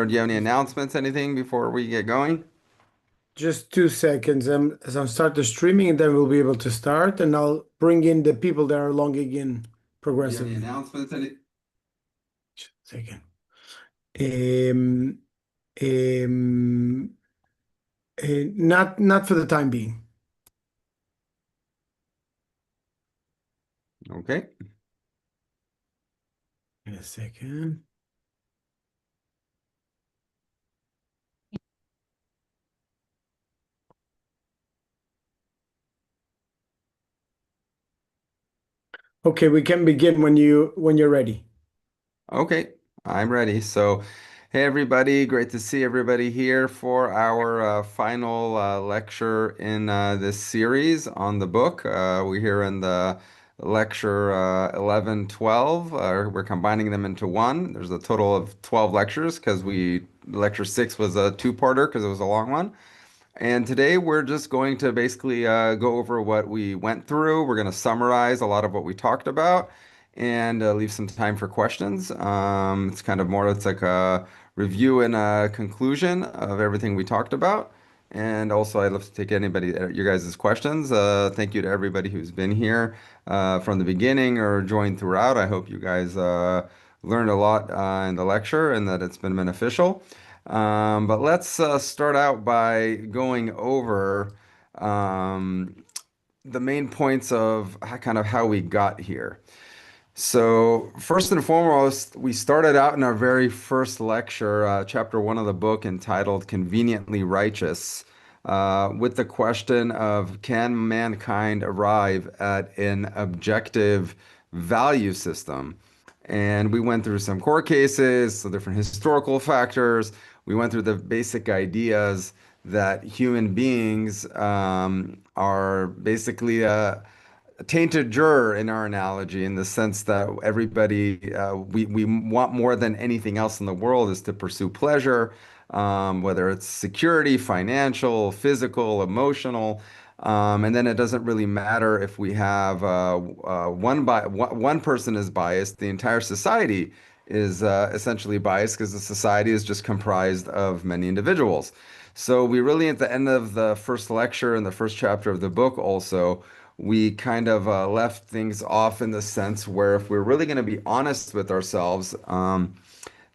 or do you have any announcements, anything before we get going? Just 2 seconds. As I start the streaming, and then we'll be able to start, and I'll bring in the people that are logging in Do you have any progressively. announcements? Second. Um, um, not for the time being. Okay. In a second. Okay, we can begin when you're ready. Okay, I'm ready. So, hey everybody, great to see everybody here for our final lecture in this series on the book. We're here in the lecture 11, 12. We're combining them into one. There's a total of 12 lectures because lecture 6 was a two-parter because it was a long one. And today we're just going to basically go over what we went through. We're going to summarize a lot of what we talked about and leave some time for questions. It's kind of more, it's like a review and a conclusion of everything we talked about. And also, I'd love to take anybody, your guys' questions. Thank you to everybody who's been here from the beginning or joined throughout. I hope you guys learned a lot in the lecture and that it's been beneficial. But let's start out by going over um, the main points of kind of how we got here. So, first and foremost, we started out in our very first lecture, chapter one of the book, entitled Conveniently Righteous, with the question of can mankind arrive at an objective value system? And we went through some court cases, some different historical factors. We went through the basic ideas that human beings are basically a tainted juror in our analogy, in the sense that everybody, we want more than anything else in the world is to pursue pleasure, whether it's security, financial, physical, emotional. And then it doesn't really matter if we have one person is biased, the entire society is essentially biased because the society is just comprised of many individuals. So we really, at the end of the first lecture and the first chapter of the book also, we kind of left things off in the sense where if we're really going to be honest with ourselves,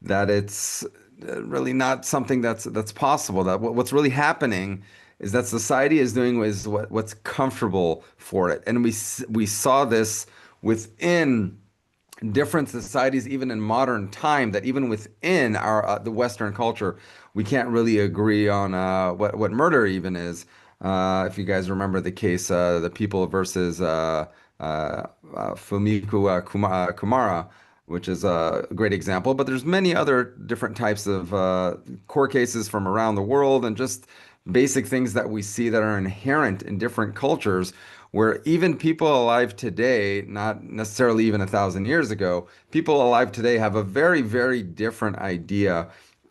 that it's really not something that's possible. That what's really happening is that society is doing is what's comfortable for it, and we saw this within different societies, even in modern time, that even within our the Western culture, we can't really agree on what murder even is. If you guys remember the case, the People versus Fumiko Kumara, which is a great example. But there's many other different types of court cases from around the world, and just basic things that we see that are inherent in different cultures, where even people alive today, not necessarily even 1,000 years ago, people alive today have a very, very different idea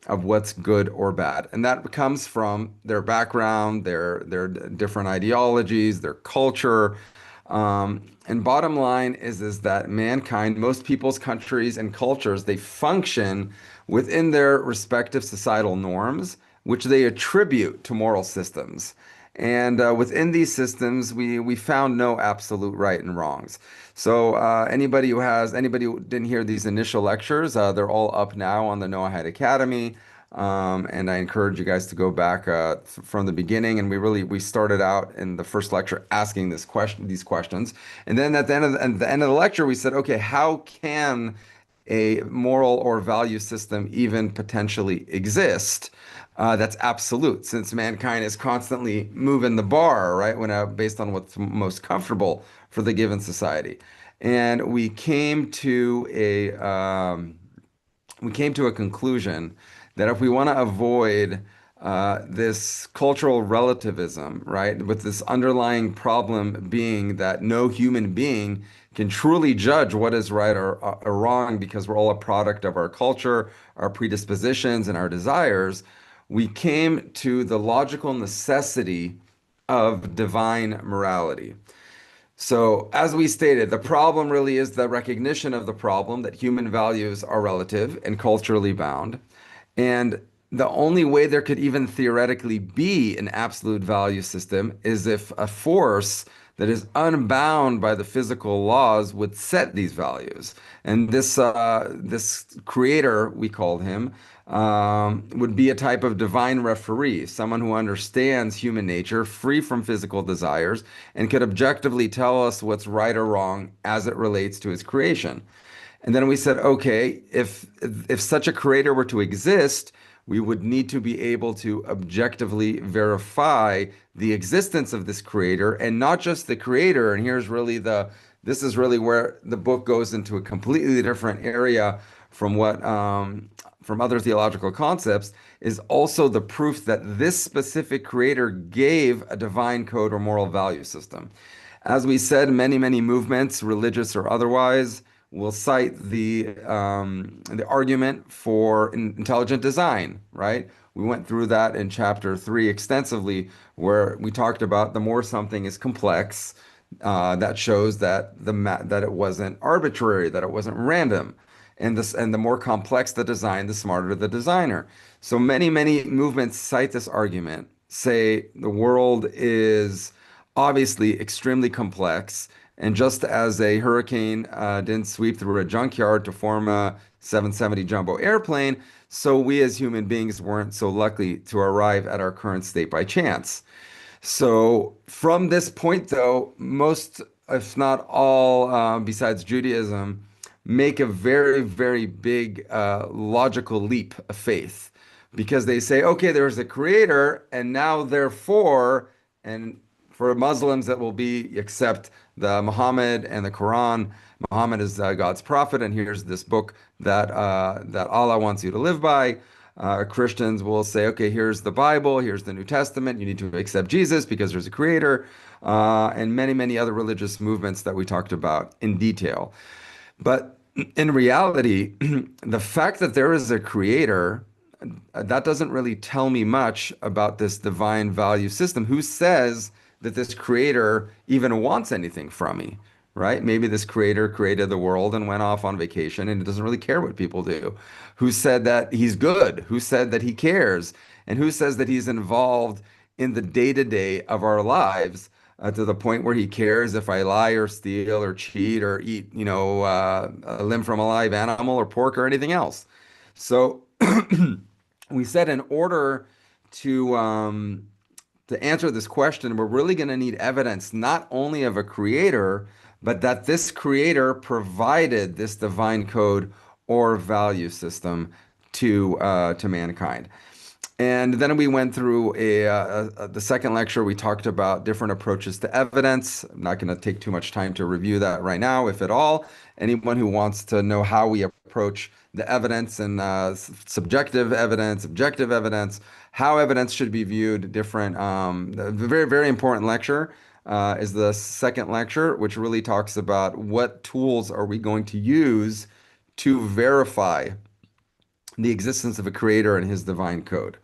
of what's good or bad. And that comes from their background, their different ideologies, their culture. And bottom line is that mankind, most people's countries and cultures, they function within their respective societal norms, which they attribute to moral systems. And within these systems, we found no absolute right and wrongs. So anybody who didn't hear these initial lectures, they're all up now on the Noahide Academy. And I encourage you guys to go back from the beginning. And we started out in the first lecture asking these questions, and then at the end of the lecture, we said, okay, how can a moral or value system even potentially exist? That's absolute, since mankind is constantly moving the bar, right? Based on what's most comfortable for the given society, and we came to a conclusion that if we want to avoid this cultural relativism, right, with this underlying problem being that no human being can truly judge what is right or wrong, because we're all a product of our culture, our predispositions, and our desires, we came to the logical necessity of divine morality. So, as we stated, the problem really is the recognition of the problem that human values are relative and culturally bound. And the only way there could even theoretically be an absolute value system is if a force that is unbound by the physical laws would set these values. And this creator, we called him, would be a type of divine referee, someone who understands human nature, free from physical desires, and could objectively tell us what's right or wrong as it relates to his creation. And then we said, okay, if such a creator were to exist, we would need to be able to objectively verify the existence of this creator and not just the creator. And this is really where the book goes into a completely different area from from other theological concepts, is also the proof that this specific creator gave a divine code or moral value system. As we said, many movements, religious or otherwise, will cite the argument for intelligent design, right? We went through that in chapter 3 extensively, where we talked about the more something is complex, that shows that that it wasn't arbitrary, that it wasn't random. And the more complex the design, the smarter the designer. So many movements cite this argument, say the world is obviously extremely complex. And just as a hurricane didn't sweep through a junkyard to form a 770 jumbo airplane, so we as human beings weren't so lucky to arrive at our current state by chance. So from this point, though, most, if not all, besides Judaism, make a very big logical leap of faith because they say, okay, there's a creator, and now therefore, and for Muslims, that will be accept the Muhammad and the Quran. Muhammad is God's prophet, and here's this book that Allah wants you to live by. Christians will say, okay, here's the Bible, here's the New Testament. You need to accept Jesus because there's a creator, and many other religious movements that we talked about in detail. But in reality, the fact that there is a creator, that doesn't really tell me much about this divine value system. Who says that this creator even wants anything from me, right? Maybe this creator created the world and went off on vacation and it doesn't really care what people do. Who said that he's good? Who said that he cares? And who says that he's involved in the day-to-day of our lives to the point where he cares if I lie or steal or cheat or eat, a limb from a live animal or pork or anything else? So we said in order to answer this question, we're really going to need evidence not only of a creator, but that this creator provided this divine code or value system to mankind. And then we went through the second lecture. We talked about different approaches to evidence. I'm not going to take too much time to review that right now, if at all. Anyone who wants to know how we approach the evidence and subjective evidence, objective evidence, how evidence should be viewed, different. The very important lecture is the second lecture, which really talks about what tools are we going to use to verify the existence of a creator and his divine code.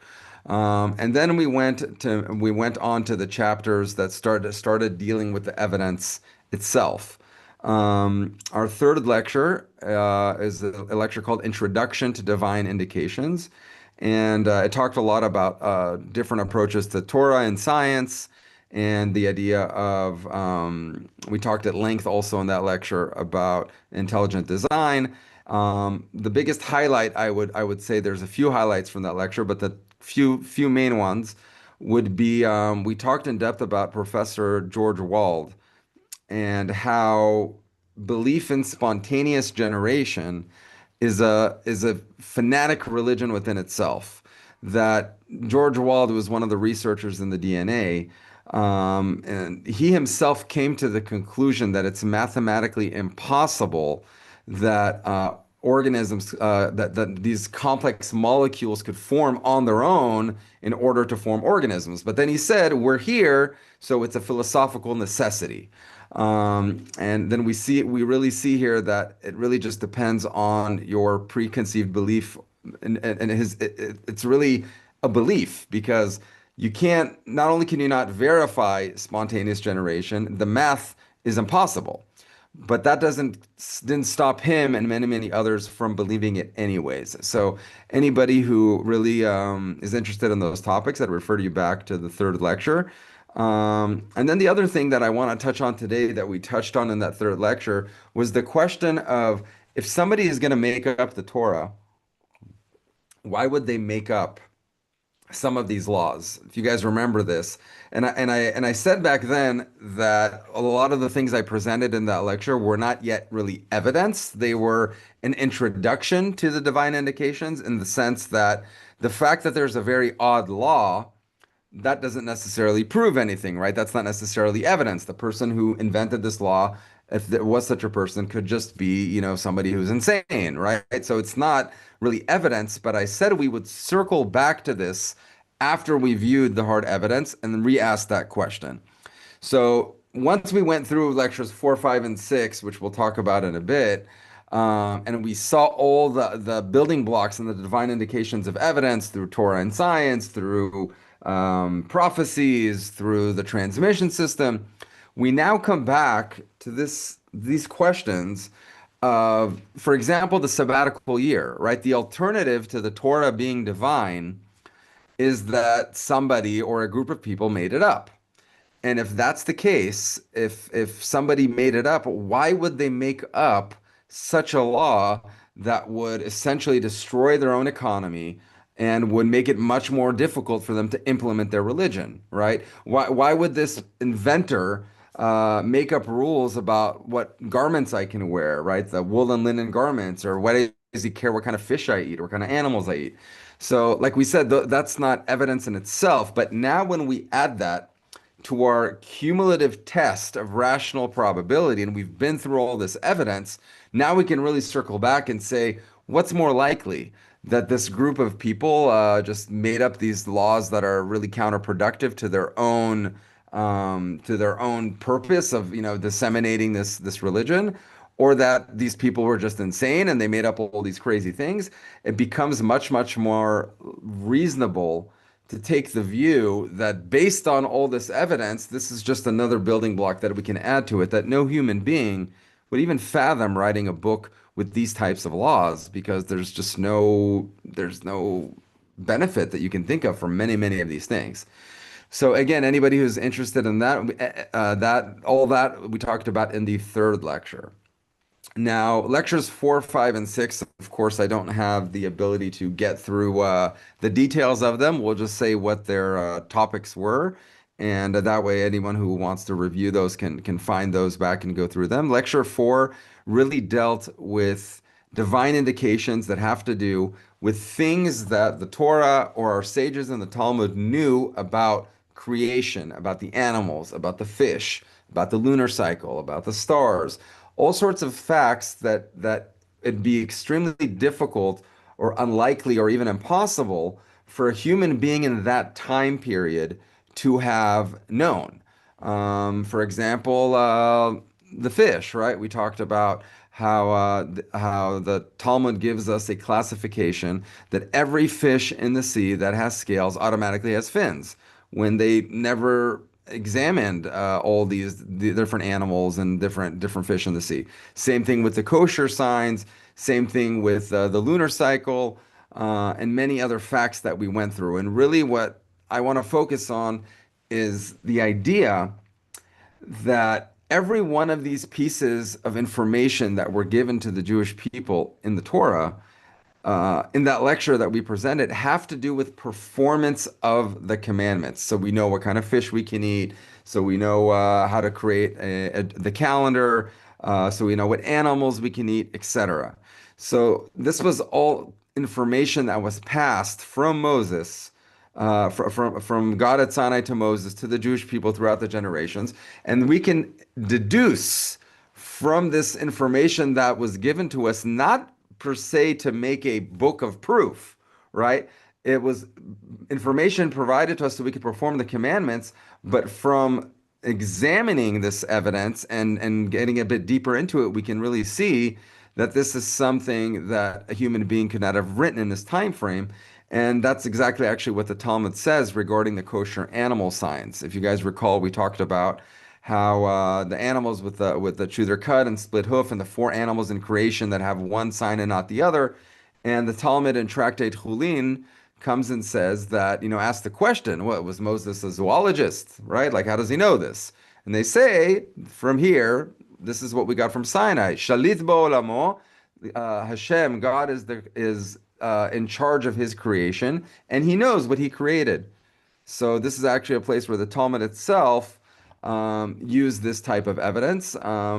And then we went on to the chapters that started dealing with the evidence itself. Our third lecture is a lecture called Introduction to Divine Indications. And it talked a lot about different approaches to Torah and science and the idea of, we talked at length also in that lecture about intelligent design. The biggest highlight, I would say there's a few highlights from that lecture, but the few main ones would be we talked in depth about Professor George Wald and how belief in spontaneous generation is a fanatic religion within itself. That George Wald was one of the researchers in the DNA, and he himself came to the conclusion that it's mathematically impossible that organisms, that these complex molecules could form on their own in order to form organisms. But then he said, we're here, so it's a philosophical necessity. And then we really see here that it really just depends on your preconceived belief, and it's really a belief because you can't, not only can you not verify spontaneous generation, the math is impossible. but that didn't stop him and many many others from believing it anyways. So anybody who really is interested in those topics, I'd refer you back to the third lecture. And then the other thing that I want to touch on today that we touched on in that third lecture was the question of, if somebody is going to make up the Torah, why would they make up some of these laws? If you guys remember this, and I said back then that a lot of the things I presented in that lecture were not yet really evidence. They were an introduction to the divine indications, in the sense that the fact that there's a very odd law, that doesn't necessarily prove anything, right? That's not necessarily evidence. The person who invented this law, if there was such a person, could just be, somebody who's insane, right? So it's not really evidence, but I said we would circle back to this after we viewed the hard evidence and re-ask that question. So once we went through lectures 4, 5, and 6, which we'll talk about in a bit, and we saw all the building blocks and the divine indications of evidence through Torah and science, through prophecies, through the transmission system, we now come back to these questions of, for example, the sabbatical year, right? The alternative to the Torah being divine is that somebody or a group of people made it up. And if that's the case, if somebody made it up, why would they make up such a law that would essentially destroy their own economy and would make it much more difficult for them to implement their religion, right? Why would this inventor make up rules about what garments I can wear, right? The wool and linen garments, or why does he care what kind of fish I eat, what kind of animals I eat? So, like we said, that's not evidence in itself. But now, when we add that to our cumulative test of rational probability, and we've been through all this evidence, now we can really circle back and say, what's more likely? That this group of people just made up these laws that are really counterproductive to their own purpose of, disseminating this religion, or that these people were just insane and they made up all these crazy things. It becomes much, much more reasonable to take the view that, based on all this evidence, this is just another building block that we can add to it, that no human being would even fathom writing a book with these types of laws, because there's no benefit that you can think of from many, many of these things. So again, anybody who's interested in that, that all that we talked about in the third lecture. Now, lectures 4, 5, and 6, of course, I don't have the ability to get through the details of them. We'll just say what their topics were, and that way, anyone who wants to review those can find those back and go through them. Lecture 4 really dealt with divine indications that have to do with things that the Torah or our sages in the Talmud knew about creation, about the animals, about the fish, about the lunar cycle, about the stars, all sorts of facts that it'd be extremely difficult or unlikely or even impossible for a human being in that time period to have known. For example, the fish, right? We talked about how the Talmud gives us a classification that every fish in the sea that has scales automatically has fins, when they never examined all the different animals and different fish in the sea. Same thing with the kosher signs. Same thing with the lunar cycle, and many other facts that we went through. And really, what I want to focus on is the idea that every one of these pieces of information that were given to the Jewish people in the Torah, in that lecture that we presented, have to do with performance of the commandments. So we know what kind of fish we can eat. So we know how to create the calendar. So we know what animals we can eat, etc. So this was all information that was passed from Moses, from God at Sinai to Moses to the Jewish people throughout the generations, and we can deduce from this information that was given to us, not per se to make a book of proof, right? It was information provided to us so we could perform the commandments, but from examining this evidence and getting a bit deeper into it, we can really see that this is something that a human being could not have written in this time frame. And that's exactly actually what the Talmud says regarding the kosher animal signs. If you guys recall, we talked about how the animals with the chew their cud and split hoof, and the four animals in creation that have one sign and not the other. And the Talmud in Tractate Chulin comes and says that, asks the question, what was Moses a zoologist, right? Like, how does he know this? And they say, from here, this is what we got from Sinai. Shalit bo'olamo, Hashem, God is in charge of his creation, and he knows what he created. So this is actually a place where the Talmud itself used this type of evidence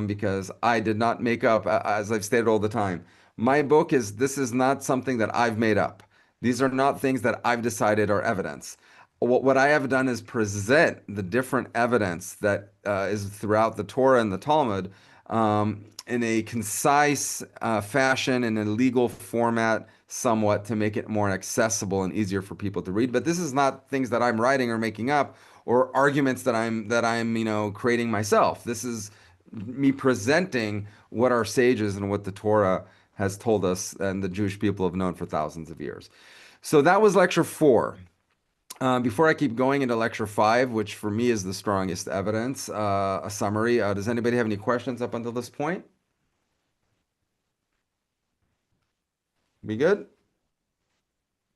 because I did not make up, as I've stated all the time. My book is this is not something that I've made up. These are not things that I've decided are evidence. What I have done is present the different evidence that is throughout the Torah and the Talmud in a concise fashion, in a legal format, somewhat to make it more accessible and easier for people to read. But this is not things that I'm writing or making up or arguments that I'm creating myself. This is me presenting what our sages and what the Torah has told us and the Jewish people have known for thousands of years. So that was lecture 4. Before I keep going into lecture 5, which for me is the strongest evidence, a summary. Does anybody have any questions up until this point? Be good?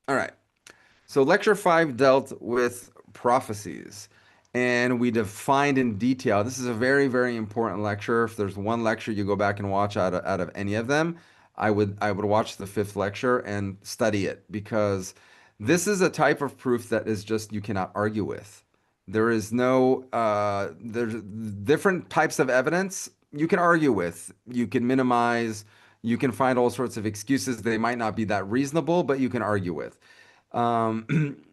All right. So, lecture 5 dealt with prophecies and we defined in detail. This is a very, very important lecture. If there's one lecture you go back and watch out of any of them, I would watch the 5th lecture and study it because this is a type of proof that is just you cannot argue with. There is no, there's different types of evidence you can argue with. You can minimize, you can find all sorts of excuses. They might not be that reasonable, but you can argue with.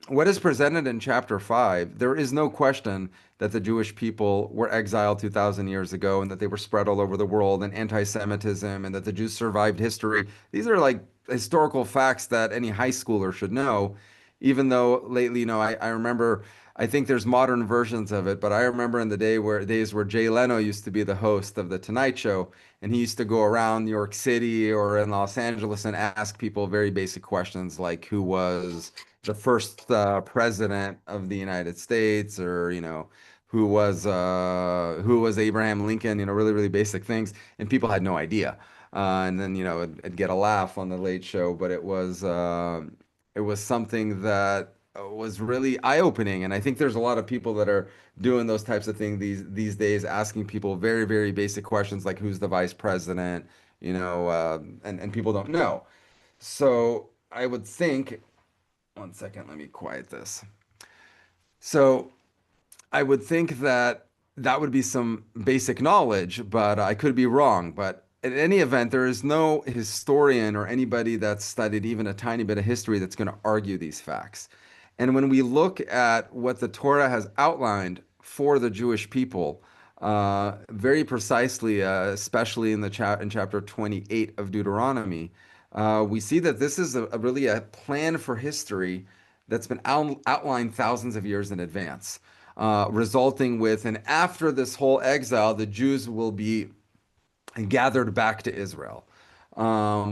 What is presented in chapter 5, there is no question that the Jewish people were exiled 2,000 years ago and that they were spread all over the world and anti-Semitism and that the Jews survived history. These are like historical facts that any high schooler should know, even though lately, I remember, I think there's modern versions of it, but I remember in the days where Jay Leno used to be the host of The Tonight Show, and he used to go around New York City or in Los Angeles and ask people very basic questions like who was the first president of the United States, or who was Abraham Lincoln, really really basic things, and people had no idea. And then it'd get a laugh on the Late Show, but it was something that was really eye-opening, and I think there's a lot of people that are doing those types of things these days, asking people very very basic questions like who's the vice president, and people don't know. So I would think, one second, let me quiet this. So I would think that that would be some basic knowledge, but I could be wrong. But in any event, there is no historian or anybody that's studied even a tiny bit of history that's going to argue these facts. And when we look at what the Torah has outlined for the Jewish people, very precisely, especially in chapter 28 of Deuteronomy, we see that this is really a plan for history that's been outlined thousands of years in advance, resulting with, and after this whole exile, the Jews will be gathered back to Israel,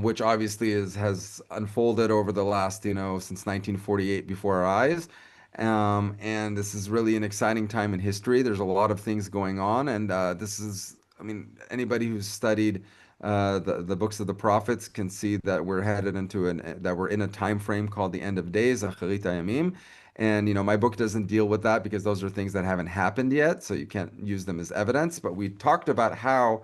which obviously has unfolded over the last, since 1948 before our eyes. And this is really an exciting time in history. There's a lot of things going on, and this is, I mean, anybody who's studied the books of the prophets can see that we're headed into that we're in a time frame called the end of days, Acharit Hayamim. And my book doesn't deal with that because those are things that haven't happened yet, so you can't use them as evidence. But we talked about how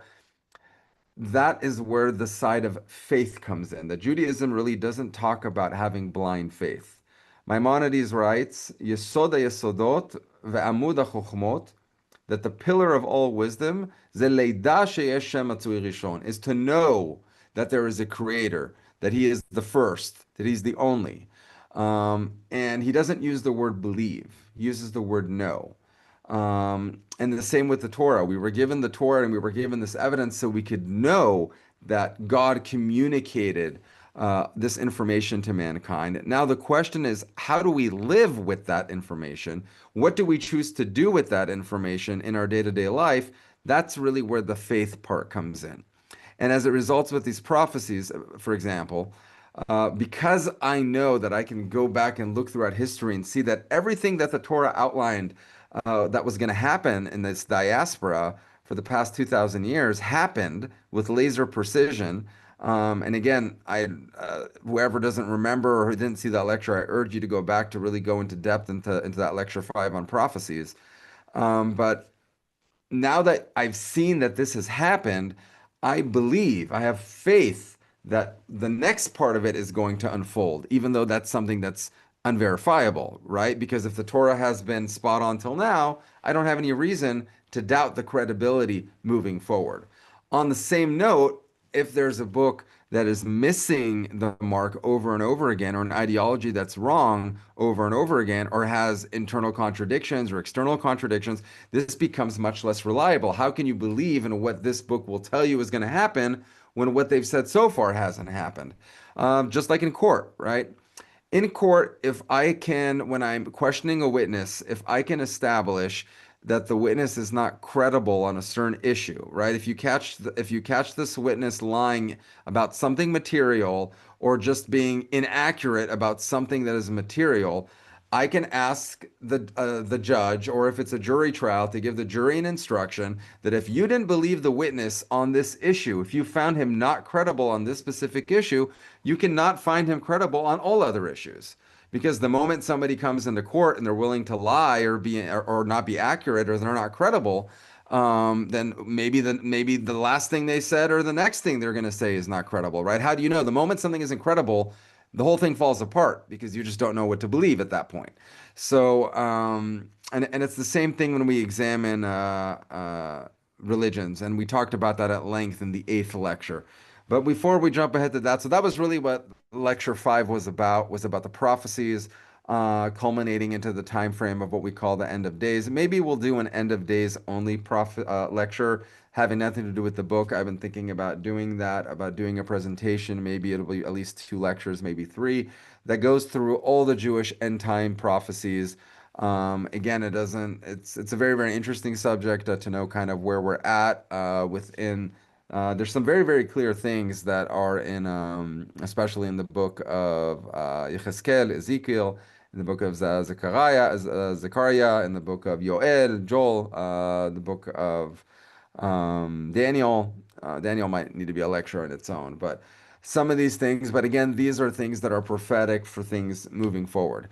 that is where the side of faith comes in. That Judaism really doesn't talk about having blind faith. Maimonides writes, Yesod Yesodot ve'amud HaChochmot, that the pillar of all wisdom ze leida sheyesh Shem Matzui Rishon, is to know that there is a creator, that he is the first, that he's the only. And he doesn't use the word believe, he uses the word know. And the same with the Torah. We were given the Torah and we were given this evidence so we could know that God communicated this information to mankind. Now, the question is, how do we live with that information? What do we choose to do with that information in our day-to-day life? That's really where the faith part comes in. And as it results with these prophecies, for example, because I know that I can go back and look throughout history and see that everything that the Torah outlined that was going to happen in this diaspora for the past 2,000 years happened with laser precision. And again, whoever doesn't remember or who didn't see that lecture, I urge you to go back to really go into depth into that lecture 5 on prophecies. But now that I've seen that this has happened, I believe, I have faith that the next part of it is going to unfold, even though that's something that's unverifiable, right? Because if the Torah has been spot on till now, I don't have any reason to doubt the credibility moving forward. On the same note, if there's a book that is missing the mark over and over again, or an ideology that's wrong over and over again, or has internal contradictions or external contradictions, this becomes much less reliable. How can you believe in what this book will tell you is going to happen when what they've said so far hasn't happened? Just like in court, right? In court, if I can, when I'm questioning a witness, if I can establish that the witness is not credible on a certain issue, right? If you catch this witness lying about something material or just being inaccurate about something that is material, I can ask the judge, or if it's a jury trial, to give the jury an instruction that if you didn't believe the witness on this issue, if you found him not credible on this specific issue, you cannot find him credible on all other issues. Because the moment somebody comes into court and they're willing to lie or not be accurate or they're not credible, then maybe the last thing they said or the next thing they're going to say is not credible, right? How do you know? The moment something isn't credible, the whole thing falls apart because you just don't know what to believe at that point. So, and it's the same thing when we examine religions, and we talked about that at length in the eighth lecture. But before we jump ahead to that, so that was really what lecture 5 was about the prophecies, culminating into the time frame of what we call the end of days. Maybe we'll do an end of days only lecture having nothing to do with the book. I've been thinking about doing that, about doing a presentation. Maybe it'll be at least 2 lectures, maybe 3, that goes through all the Jewish end time prophecies. Again, it's a very, very interesting subject to know kind of where we're at within. There's some very, very clear things that are in, especially in the book of Yechezkel, Ezekiel, in the book of Zechariah, in the book of Joel, the book of Daniel. Daniel might need to be a lecture in its own, but some of these things, but again, these are things that are prophetic for things moving forward.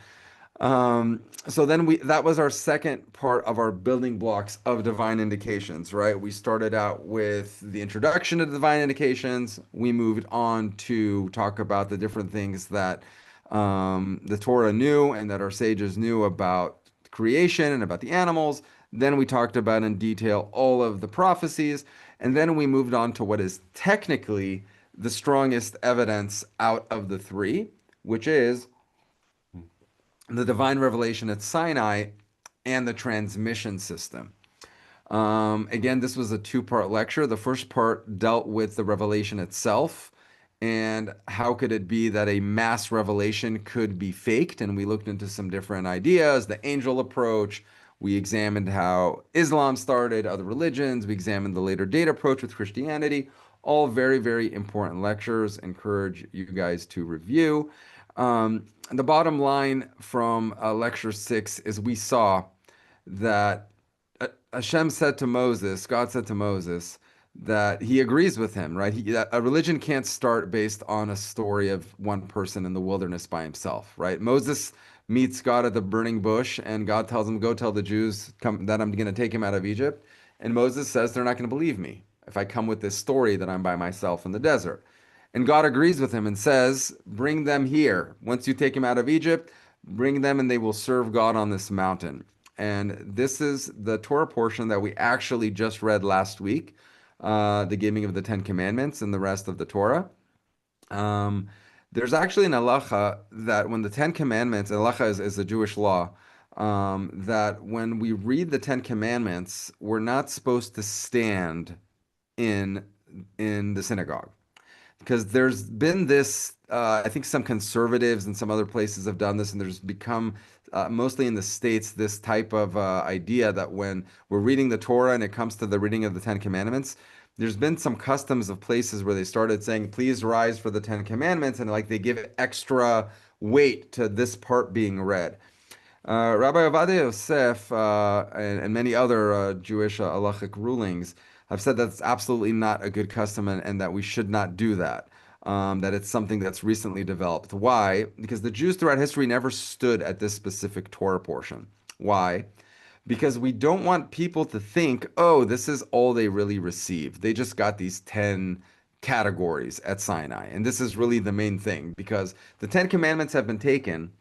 So then that was our second part of our building blocks of divine indications, right? We started out with the introduction to divine indications. We moved on to talk about the different things that the Torah knew and that our sages knew about creation and about the animals. Then we talked about in detail all of the prophecies. And then we moved on to what is technically the strongest evidence out of the three, which is the divine revelation at Sinai and the transmission system. Again, this was a two-part lecture. The first part dealt with the revelation itself and how could it be that a mass revelation could be faked. And we looked into some different ideas, the angel approach. We examined how Islam started, other religions. We examined the later date approach with Christianity. All very, very important lectures. Encourage you guys to review. The bottom line from lecture 6 is we saw that Hashem said to Moses, God said to Moses, that he agrees with him, right? That a religion can't start based on a story of one person in the wilderness by himself, right? Moses meets God at the burning bush, and God tells him, go tell the Jews that I'm going to take him out of Egypt. And Moses says, they're not going to believe me if I come with this story that I'm by myself in the desert. And God agrees with him and says, bring them here. Once you take him out of Egypt, bring them and they will serve God on this mountain. And this is the Torah portion that we actually just read last week, the giving of the Ten Commandments and the rest of the Torah. There's actually an halacha that when the Ten Commandments, halacha is a Jewish law, that when we read the Ten Commandments, we're not supposed to stand in the synagogue because there's been this I think some conservatives and some other places have done this, and there's become mostly in the States this type of idea that when we're reading the Torah and it comes to the reading of the Ten Commandments, there's been some customs of places where they started saying, please rise for the Ten Commandments, and like they give extra weight to this part being read. Rabbi Ovadia Yosef and many other Jewish halachic rulings have said that's absolutely not a good custom and that we should not do that. That it's something that's recently developed. Why? Because the Jews throughout history never stood at this specific Torah portion. Why? Because we don't want people to think, oh, this is all they really received. They just got these 10 categories at Sinai. And this is really the main thing because the 10 commandments have been taken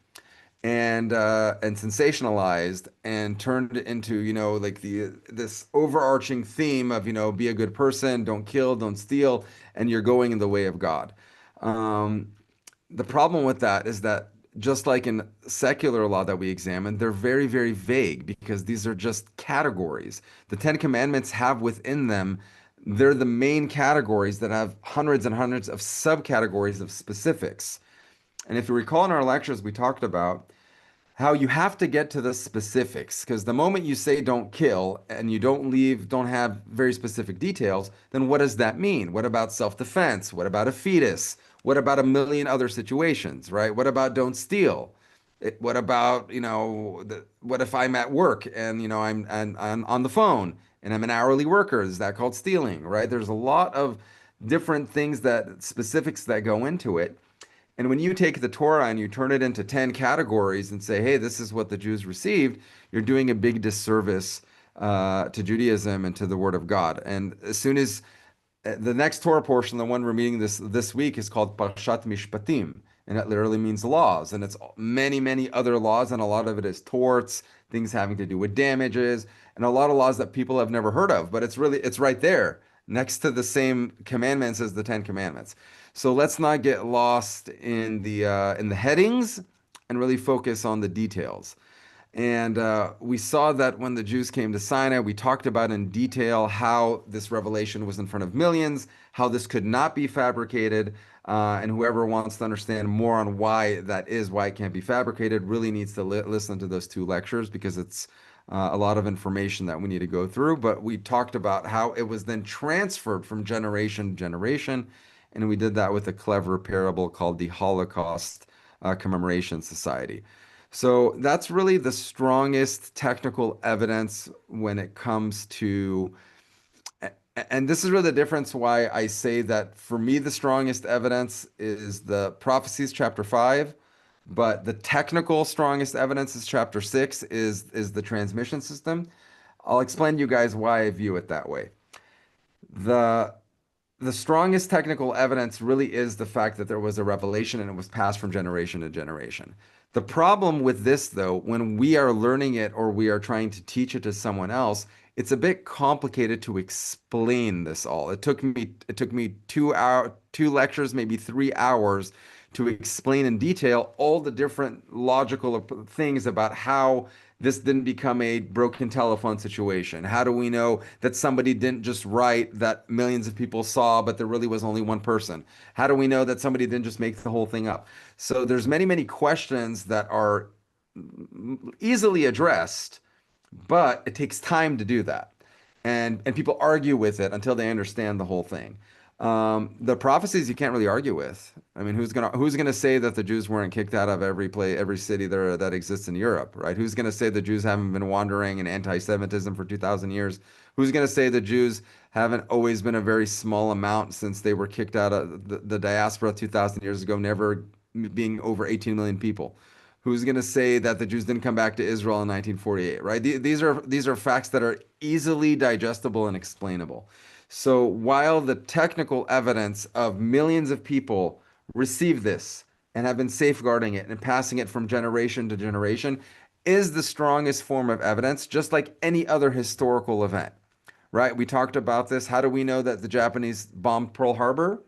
and sensationalized and turned into like the this overarching theme of be a good person, don't kill, don't steal, and you're going in the way of God. Um, the problem with that is that just like in secular law that we examine, they're very, very vague because these are just categories. The Ten Commandments have within them, they're the main categories that have hundreds and hundreds of subcategories of specifics. And if you recall in our lectures, we talked about how you have to get to the specifics because the moment you say don't kill and you don't have very specific details, then what does that mean? What about self-defense? What about a fetus? What about a million other situations, right? What about don't steal? What about, what if I'm at work and, I'm on the phone and I'm an hourly worker? Is that called stealing, right? There's a lot of different things that specifics that go into it. And when you take the Torah and you turn it into 10 categories and say, hey, this is what the Jews received, you're doing a big disservice to Judaism and to the Word of God. And as soon as the next Torah portion, the one we're meeting this week, is called Parshat Mishpatim, and it literally means laws, and it's many many other laws, and a lot of it is torts, things having to do with damages, and a lot of laws that people have never heard of. But it's right there next to the same commandments as the Ten Commandments. So let's not get lost in the headings and really focus on the details. And we saw that when the Jews came to Sinai, we talked about in detail how this revelation was in front of millions, how this could not be fabricated. And whoever wants to understand more on why that is, why it can't be fabricated, really needs to listen to those two lectures because it's a lot of information that we need to go through. But we talked about how it was then transferred from generation to generation. And we did that with a clever parable called the Holocaust Commemoration Society. So that's really the strongest technical evidence when it comes to, and this is really the difference why I say that for me, the strongest evidence is the prophecies, chapter 5, but the technical strongest evidence is chapter 6, is the transmission system. I'll explain to you guys why I view it that way. The the strongest technical evidence really is the fact that there was a revelation and it was passed from generation to generation. The problem with this, though, when we are learning it or we are trying to teach it to someone else, it's a bit complicated to explain this all. It took me 2 lectures, maybe 3 hours to explain in detail all the different logical things about how this didn't become a broken telephone situation. How do we know that somebody didn't just write that millions of people saw, but there really was only one person? How do we know that somebody didn't just make the whole thing up? So there's many, many questions that are easily addressed, but it takes time to do that. And people argue with it until they understand the whole thing. The prophecies you can't really argue with. I mean, who's gonna say that the Jews weren't kicked out of every city there that exists in Europe, right? Who's gonna say the Jews haven't been wandering in anti-Semitism for 2,000 years? Who's gonna say the Jews haven't always been a very small amount since they were kicked out of the diaspora 2,000 years ago, never being over 18 million people? Who's going to say that the Jews didn't come back to Israel in 1948, right? These are facts that are easily digestible and explainable. So while the technical evidence of millions of people receive this and have been safeguarding it and passing it from generation to generation is the strongest form of evidence, just like any other historical event, right? We talked about this. How do we know that the Japanese bombed Pearl Harbor?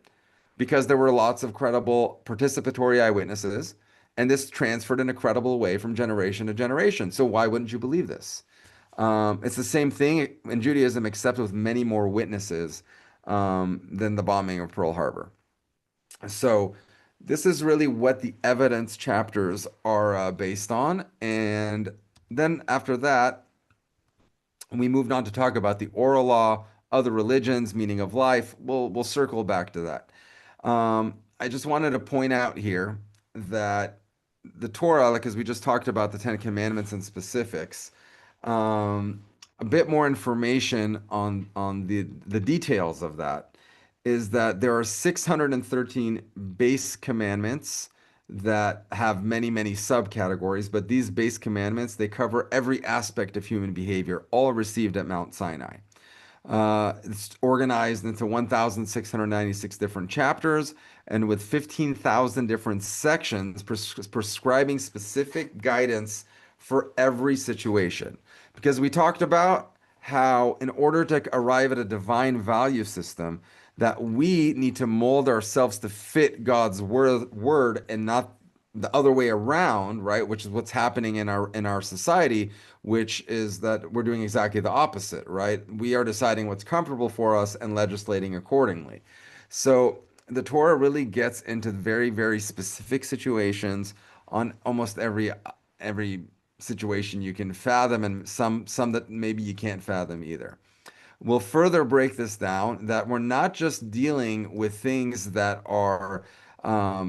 Because there were lots of credible participatory eyewitnesses, and this transferred in a credible way from generation to generation. So why wouldn't you believe this? It's the same thing in Judaism, except with many more witnesses than the bombing of Pearl Harbor. So this is really what the evidence chapters are based on. And then after that, we moved on to talk about the oral law, other religions, meaning of life. We'll circle back to that. I just wanted to point out here that the Torah, like as we just talked about the Ten Commandments and specifics, um, a bit more information on the details of that is that there are 613 base commandments that have many, many subcategories, but these base commandments, they cover every aspect of human behavior, all received at Mount Sinai. It's organized into 1,696 different chapters and with 15,000 different sections prescribing specific guidance for every situation. Because we talked about how, in order to arrive at a divine value system, that we need to mold ourselves to fit God's word and not the other way around, right? Which is what's happening in our society, which is that we're doing exactly the opposite, right? We are deciding what's comfortable for us and legislating accordingly. So the Torah really gets into very, very specific situations on almost every situation you can fathom, and some that maybe you can't fathom either. We'll further break this down that we're not just dealing with things that are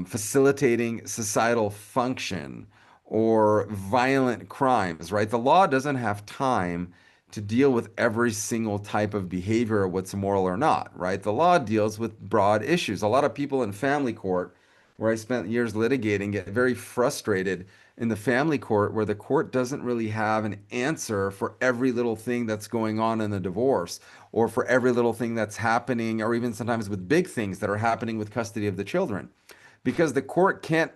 facilitating societal function or violent crimes, right? The law doesn't have time to deal with every single type of behavior or what's moral or not, right? The law deals with broad issues. A lot of people in family court, where I spent years litigating, get very frustrated in the family court where the court doesn't really have an answer for every little thing that's going on in the divorce or for every little thing that's happening, or even sometimes with big things that are happening with custody of the children, because the court can't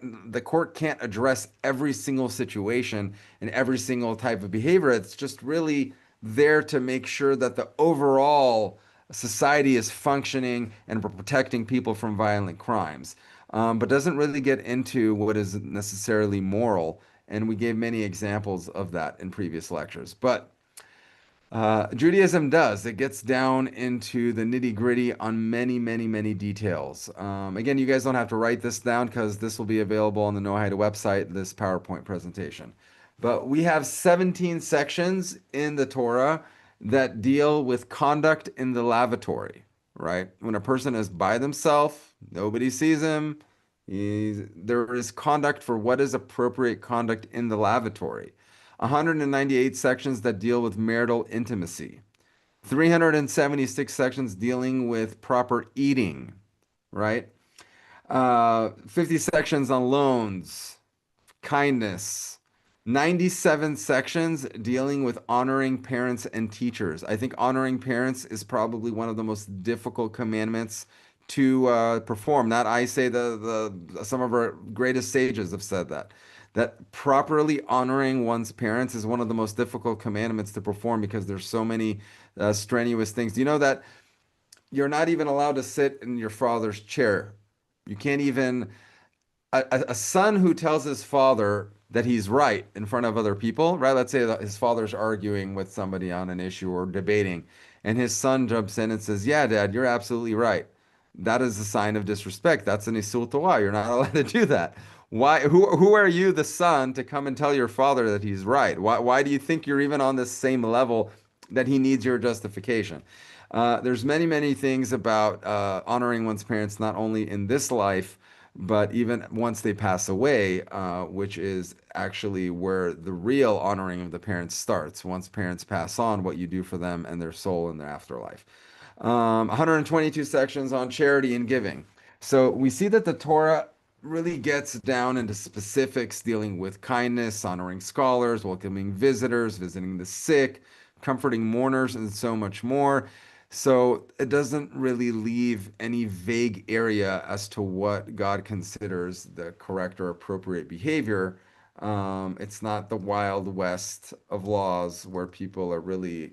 address every single situation and every single type of behavior. It's just really there to make sure that the overall society is functioning and protecting people from violent crimes, but doesn't really get into what is necessarily moral. And we gave many examples of that in previous lectures. But Judaism does. It gets down into the nitty-gritty on many, many, many details. Again, you guys don't have to write this down because this will be available on the Know How to website, this PowerPoint presentation. But we have 17 sections in the Torah that deal with conduct in the lavatory, right? When a person is by themselves, nobody sees him, there is conduct for what is appropriate conduct in the lavatory. 198 sections that deal with marital intimacy, 376 sections dealing with proper eating, right? 50 sections on loans, kindness, 97 sections dealing with honoring parents and teachers. I think honoring parents is probably one of the most difficult commandments to perform. Not I say the some of our greatest sages have said that. That properly honoring one's parents is one of the most difficult commandments to perform because there's so many strenuous things. Do you know that you're not even allowed to sit in your father's chair? You can't even a son who tells his father that he's right in front of other people, right? Let's say that his father's arguing with somebody on an issue or debating, and his son jumps in and says, "Yeah, Dad, you're absolutely right." That is a sign of disrespect. That's an Isul Torah. You're not allowed to do that. Why? Who are you, the son, to come and tell your father that he's right? Why do you think you're even on this same level that he needs your justification? There's many, many things about honoring one's parents, not only in this life, but even once they pass away, which is actually where the real honoring of the parents starts. Once parents pass on, what you do for them and their soul in their afterlife. 122 sections on charity and giving. So we see that the Torah really gets down into specifics dealing with kindness, honoring scholars, welcoming visitors, visiting the sick, comforting mourners, and so much more. So it doesn't really leave any vague area as to what God considers the correct or appropriate behavior. It's not the Wild West of laws where people are really,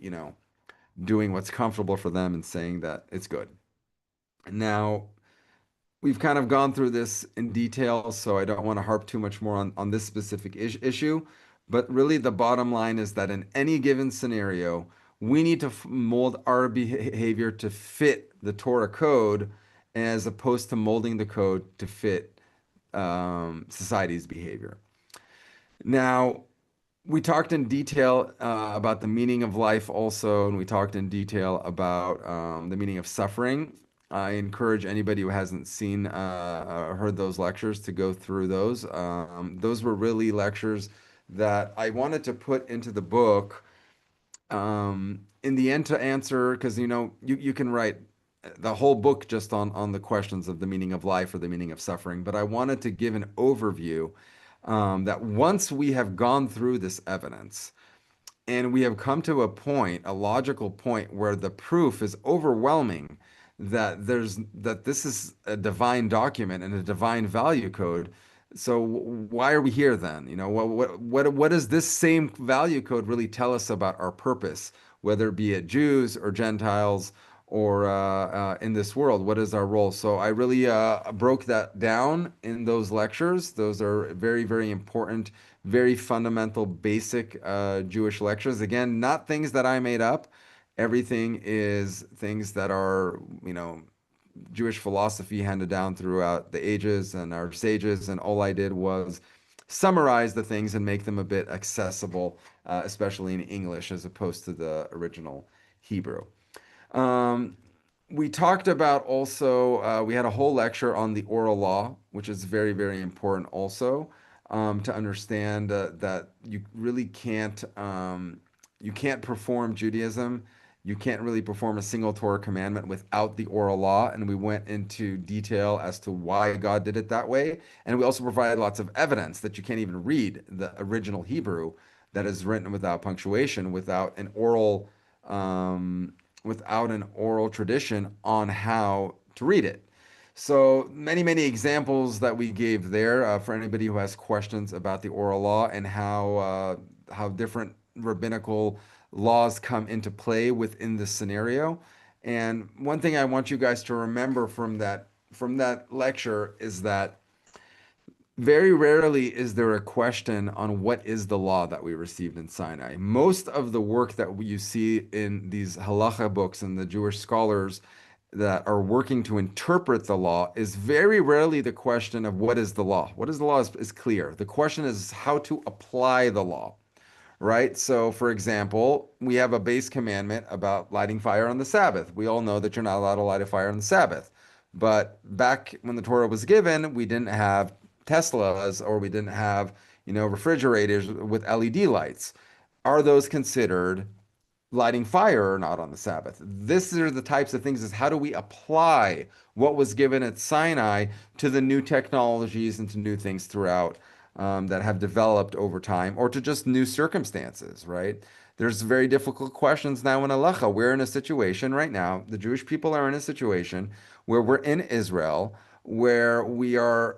doing what's comfortable for them and saying that it's good. Now, we've kind of gone through this in detail, so I don't want to harp too much more on this specific issue. But really, the bottom line is that in any given scenario, we need to mold our behavior to fit the Torah code as opposed to molding the code to fit society's behavior. Now, we talked in detail about the meaning of life also, and we talked in detail about the meaning of suffering. I encourage anybody who hasn't seen heard those lectures to go through those. Those were really lectures that I wanted to put into the book in the end to answer, because you can write the whole book just on the questions of the meaning of life or the meaning of suffering, but I wanted to give an overview that once we have gone through this evidence and we have come to a point, a logical point, where the proof is overwhelming that this is a divine document and a divine value code. So why are we here then? What does this same value code really tell us about our purpose, whether it be it Jews or Gentiles or in this world? What is our role? So I really broke that down in those lectures. Those are very, very important, very fundamental, basic Jewish lectures. Again, not things that I made up. Everything is things that are, Jewish philosophy handed down throughout the ages and our sages. And all I did was summarize the things and make them a bit accessible, especially in English as opposed to the original Hebrew. Um, we talked about also, we had a whole lecture on the oral law, which is very, very important also to understand that you can't perform Judaism. You can't really perform a single Torah commandment without the oral law. And we went into detail as to why God did it that way. And we also provided lots of evidence that you can't even read the original Hebrew that is written without punctuation, um, without an oral tradition on how to read it. So many, many examples that we gave there for anybody who has questions about the oral law and how different rabbinical laws come into play within this scenario. And one thing I want you guys to remember from that lecture is that very rarely is there a question on what is the law that we received in Sinai. Most of the work that you see in these halacha books and the Jewish scholars that are working to interpret the law is very rarely the question of what is the law. What is the law is clear. The question is how to apply the law, right? So, for example, we have a base commandment about lighting fire on the Sabbath. We all know that you're not allowed to light a fire on the Sabbath. But back when the Torah was given, we didn't have Teslas or we didn't have, refrigerators with LED lights. Are those considered lighting fire or not on the Sabbath? These are the types of things is how do we apply what was given at Sinai to the new technologies and to new things throughout that have developed over time or to just new circumstances, right? There's very difficult questions now in Alecha. We're in a situation right now, the Jewish people are in a situation where we're in Israel, where we are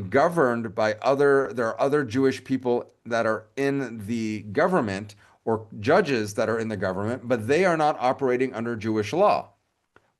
governed by there are other Jewish people that are in the government or judges that are in the government, but they are not operating under Jewish law.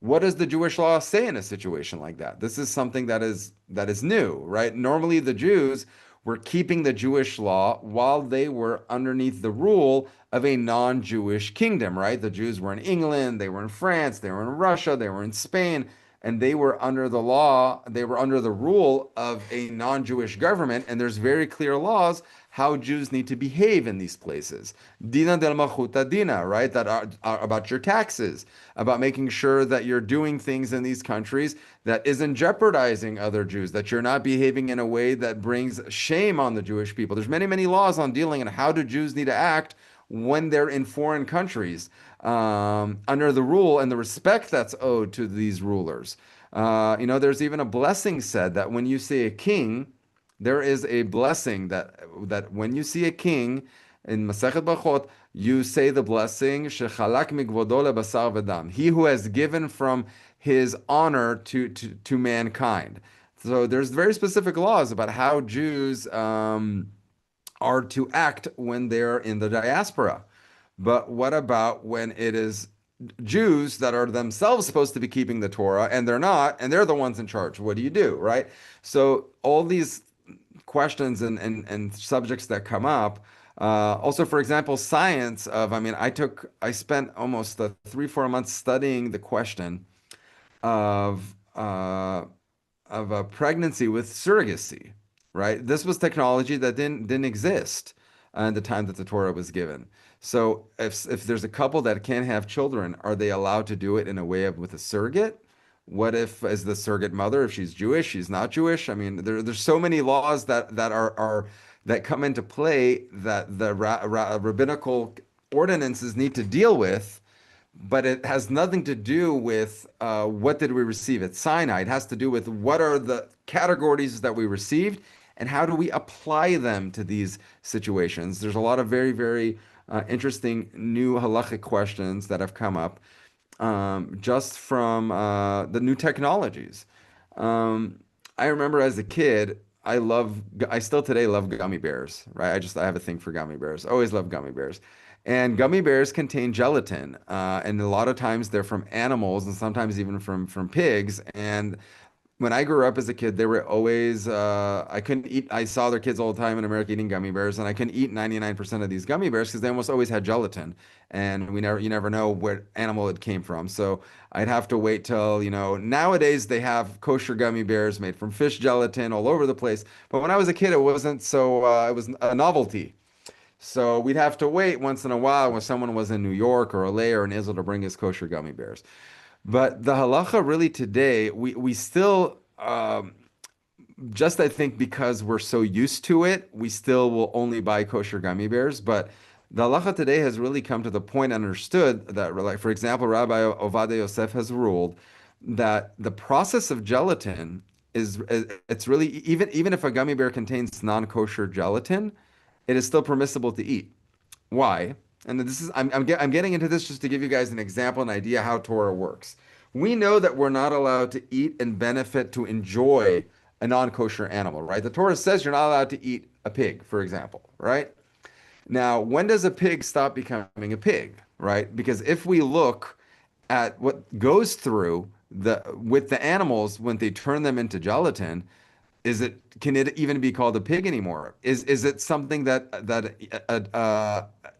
What does the Jewish law say in a situation like that? This is something that is new, right? Normally the Jews were keeping the Jewish law while they were underneath the rule of a non-Jewish kingdom, right? The Jews were in England, they were in France, they were in Russia, they were in Spain, and they were under the law, they were under the rule of a non-Jewish government, and there's very clear laws how Jews need to behave in these places. Dina del Machuta Dina, right? That are about your taxes, about making sure that you're doing things in these countries that isn't jeopardizing other Jews, that you're not behaving in a way that brings shame on the Jewish people. There's many, many laws on dealing and how do Jews need to act when they're in foreign countries under the rule and the respect that's owed to these rulers. There's even a blessing said that when you say a king, there is a blessing that when you see a king in Masechet Brachot, you say the blessing Shechalak migvodo lebasar v'dam. He who has given from his honor to mankind. So there's very specific laws about how Jews are to act when they're in the diaspora. But what about when it is Jews that are themselves supposed to be keeping the Torah and they're not, and they're the ones in charge? What do you do, right? So all these questions and subjects that come up. Also, for example, science of, I spent almost 3, 4 months studying the question of a pregnancy with surrogacy, right? This was technology that didn't exist at the time that the Torah was given. So if there's a couple that can't have children, are they allowed to do it in a way of with a surrogate? What if, as the surrogate mother, if she's Jewish, she's not Jewish? I mean, there's so many laws that are that come into play that the rabbinical ordinances need to deal with, but it has nothing to do with what did we receive at Sinai. It has to do with what are the categories that we received and how do we apply them to these situations. There's a lot of very, very interesting new halachic questions that have come up just from the new technologies. Um, I remember as a kid, I still today love gummy bears, right? I have a thing for gummy bears. Always love gummy bears. And gummy bears contain gelatin, and a lot of times they're from animals, and sometimes even from pigs. And when I grew up as a kid, they were always I couldn't eat. I saw their kids all the time in America eating gummy bears, and I couldn't eat 99% of these gummy bears because they almost always had gelatin, and you never know what animal it came from. So I'd have to wait till, nowadays they have kosher gummy bears made from fish gelatin all over the place. But when I was a kid, it wasn't so. It was a novelty. So we'd have to wait once in a while when someone was in New York or LA or in Israel to bring us kosher gummy bears. But the halacha really today, we still just I think because we're so used to it, we still will only buy kosher gummy bears. But the halacha today has really come to the point understood that, like for example, Rabbi Ovadia Yosef has ruled that the process of gelatin it's really even if a gummy bear contains non-kosher gelatin, it is still permissible to eat. Why? And this is I'm getting into this just to give you guys an example, an idea how Torah works. We know that we're not allowed to eat and benefit to enjoy a non-kosher animal, right? The Torah says you're not allowed to eat a pig, for example, right? Now, when does a pig stop becoming a pig, right? Because if we look at what goes through the with the animals when they turn them into gelatin, can it even be called a pig anymore? Is it something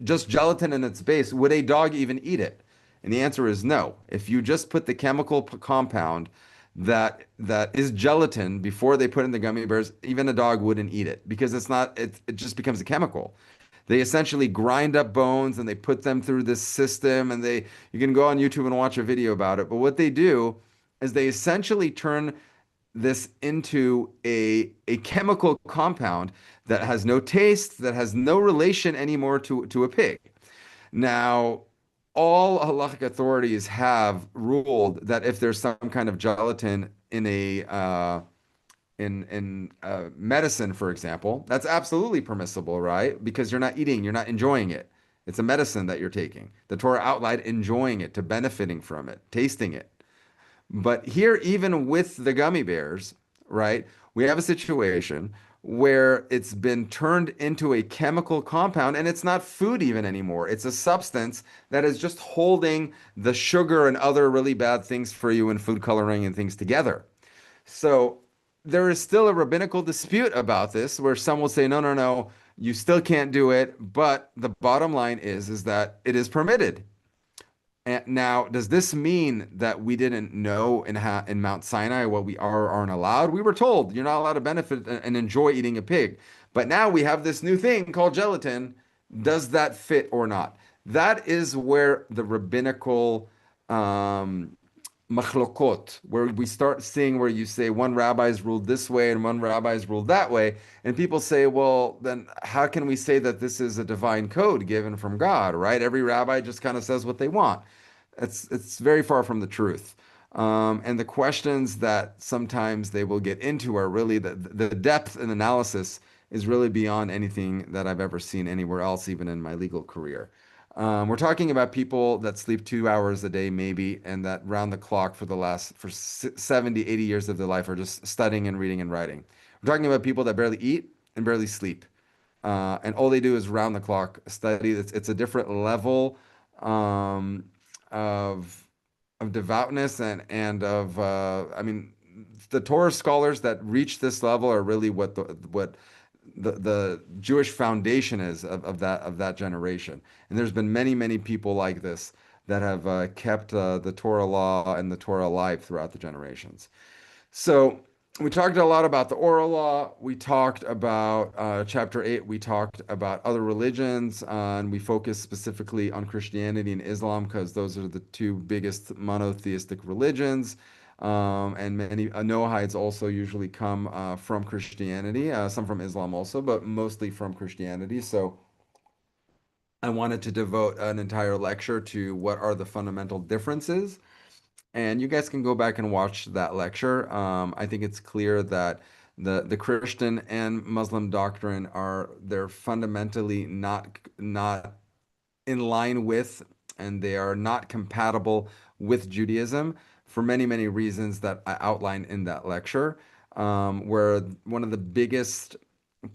just gelatin in its base? Would a dog even eat it? And the answer is no. If you just put the chemical compound that is gelatin before they put in the gummy bears, even a dog wouldn't eat it because it just becomes a chemical. They essentially grind up bones and they put them through this system, and you can go on YouTube and watch a video about it. But what they do is they essentially turn this into a chemical compound that has no taste, that has no relation anymore to a pig. Now, all halachic authorities have ruled that if there's some kind of gelatin in a in medicine, for example, that's absolutely permissible, right? Because you're not enjoying it. It's a medicine that you're taking. The Torah outlined enjoying it, to benefiting from it, tasting it. But here, even with the gummy bears, right, we have a situation where it's been turned into a chemical compound and it's not food even anymore. It's a substance that is just holding the sugar and other really bad things for you in food coloring and things together. So there is still a rabbinical dispute about this where some will say, no, no, no, you still can't do it. But the bottom line is that it is permitted. And now, does this mean that we didn't know in Mount Sinai what we are or aren't allowed? We were told you're not allowed to benefit and enjoy eating a pig. But now we have this new thing called gelatin. Does that fit or not? That is where the rabbinical machlokot, where we start seeing where you say one rabbi's ruled this way and one rabbi's ruled that way. And people say, well, then how can we say that this is a divine code given from God, right? Every rabbi just kind of says what they want. It's very far from the truth. And the questions that sometimes they will get into are really the depth and analysis is really beyond anything that I've ever seen anywhere else, even in my legal career. We're talking about people that sleep 2 hours a day, maybe, and that round the clock for 70, 80 years of their life are just studying and reading and writing. We're talking about people that barely eat and barely sleep. And all they do is round the clock study. It's a different level um, of devoutness I mean, the Torah scholars that reach this level are really what the Jewish foundation is of that generation. And there's been many, many people like this that have kept the Torah law and the Torah alive throughout the generations. So we talked a lot about the oral law. We talked about chapter 8. We talked about other religions, and we focused specifically on Christianity and Islam because those are the two biggest monotheistic religions. And many Noahides also usually come from Christianity, some from Islam also, but mostly from Christianity. So I wanted to devote an entire lecture to what are the fundamental differences. And you guys can go back and watch that lecture. I think it's clear that the Christian and Muslim doctrine are they're fundamentally not in line with, and they are not compatible with Judaism for many, many reasons that I outlined in that lecture. Where one of the biggest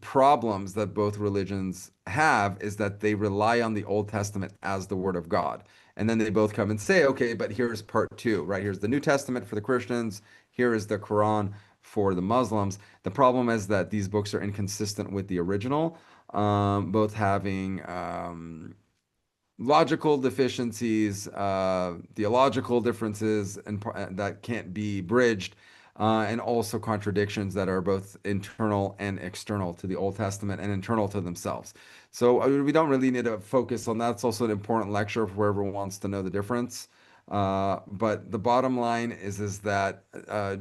problems that both religions have is that they rely on the Old Testament as the Word of God. And then they both come and say, okay, but here's part two, right? Here's the New Testament for the Christians, here is the Quran for the Muslims. The problem is that these books are inconsistent with the original, both having logical deficiencies, theological differences, and that can't be bridged, and also contradictions that are both internal and external to the Old Testament and internal to themselves. So we don't really need to focus on that. It's also an important lecture for whoever wants to know the difference. But the bottom line is that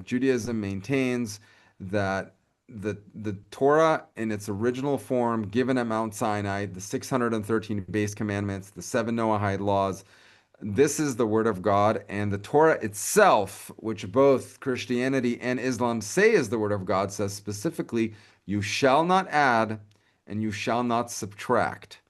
Judaism maintains that the Torah in its original form, given at Mount Sinai, the 613 base commandments, the seven Noahide laws, this is the word of God, and the Torah itself, which both Christianity and Islam say is the word of God, says specifically, you shall not add and you shall not subtract.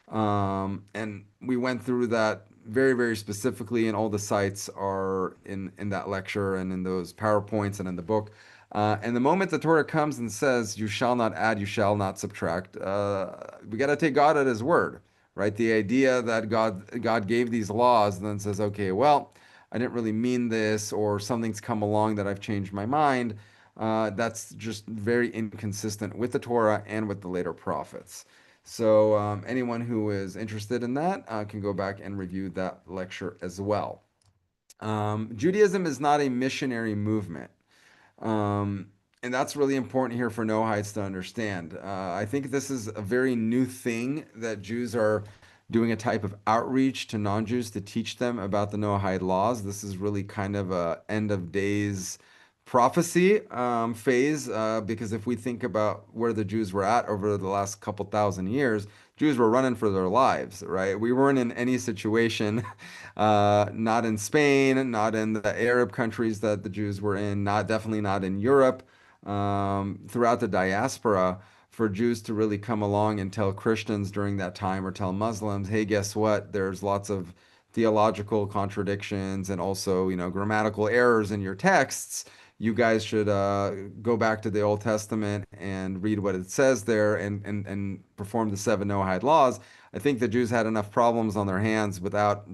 And we went through that very, very specifically, and all the sites are in that lecture and in those PowerPoints and in the book. And the moment the Torah comes and says, "You shall not add, you shall not subtract," we got to take God at His word, right? The idea that God gave these laws and then says, "Okay, well, I didn't really mean this," or something's come along that I've changed my mind. That's just very inconsistent with the Torah and with the later prophets. So anyone who is interested in that can go back and review that lecture as well. Judaism is not a missionary movement. Um, and that's really important here for Noahides to understand. I think this is a very new thing that Jews are doing a type of outreach to non-Jews to teach them about the Noahide laws. This is really kind of a end of days prophecy phase because if we think about where the Jews were at over the last couple thousand years, Jews were running for their lives, right? We weren't in any situation, not in Spain, not in the Arab countries that the Jews were in, not definitely not in Europe, throughout the diaspora. For Jews to really come along and tell Christians during that time or tell Muslims, hey, guess what? There's lots of theological contradictions and also, grammatical errors in your texts. You guys should go back to the Old Testament and read what it says there and perform the seven Noahide laws. I think the Jews had enough problems on their hands without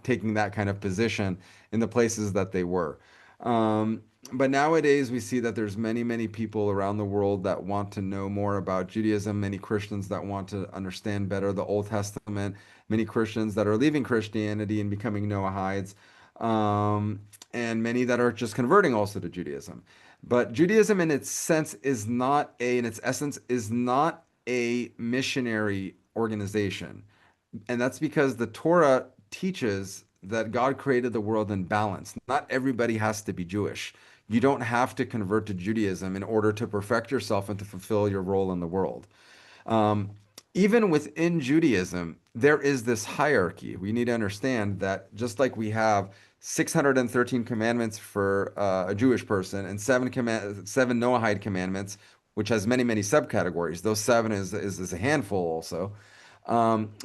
taking that kind of position in the places that they were. Um, but nowadays we see that there's many, many people around the world that want to know more about Judaism, many Christians that want to understand better the Old Testament, many Christians that are leaving Christianity and becoming Noahides. Um, and many that are just converting also to Judaism. But Judaism, in its sense, in its essence, is not a missionary organization. And that's because the Torah teaches that God created the world in balance. Not everybody has to be Jewish. You don't have to convert to Judaism in order to perfect yourself and to fulfill your role in the world. Um, Even within Judaism, there is this hierarchy. We need to understand that just like we have 613 commandments for a Jewish person and seven Noahide commandments, which has many, many subcategories. Those seven is a handful also.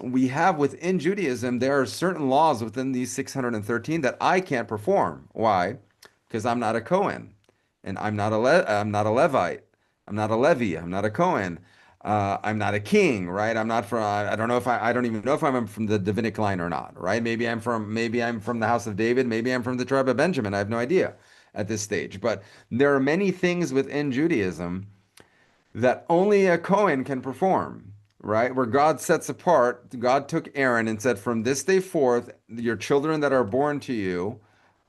We have within Judaism, there are certain laws within these 613 that I can't perform. Why? Because I'm not a Cohen, and I'm not a Levite. I'm not a Levi. I'm not a Cohen. I'm not a king, right? I'm not from. I don't know if I don't even know if I'm from the Davidic line or not, right? Maybe I'm from the house of David. Maybe I'm from the tribe of Benjamin. I have no idea at this stage. But there are many things within Judaism that only a Cohen can perform, right? Where God sets apart, God took Aaron and said, from this day forth, your children that are born to you,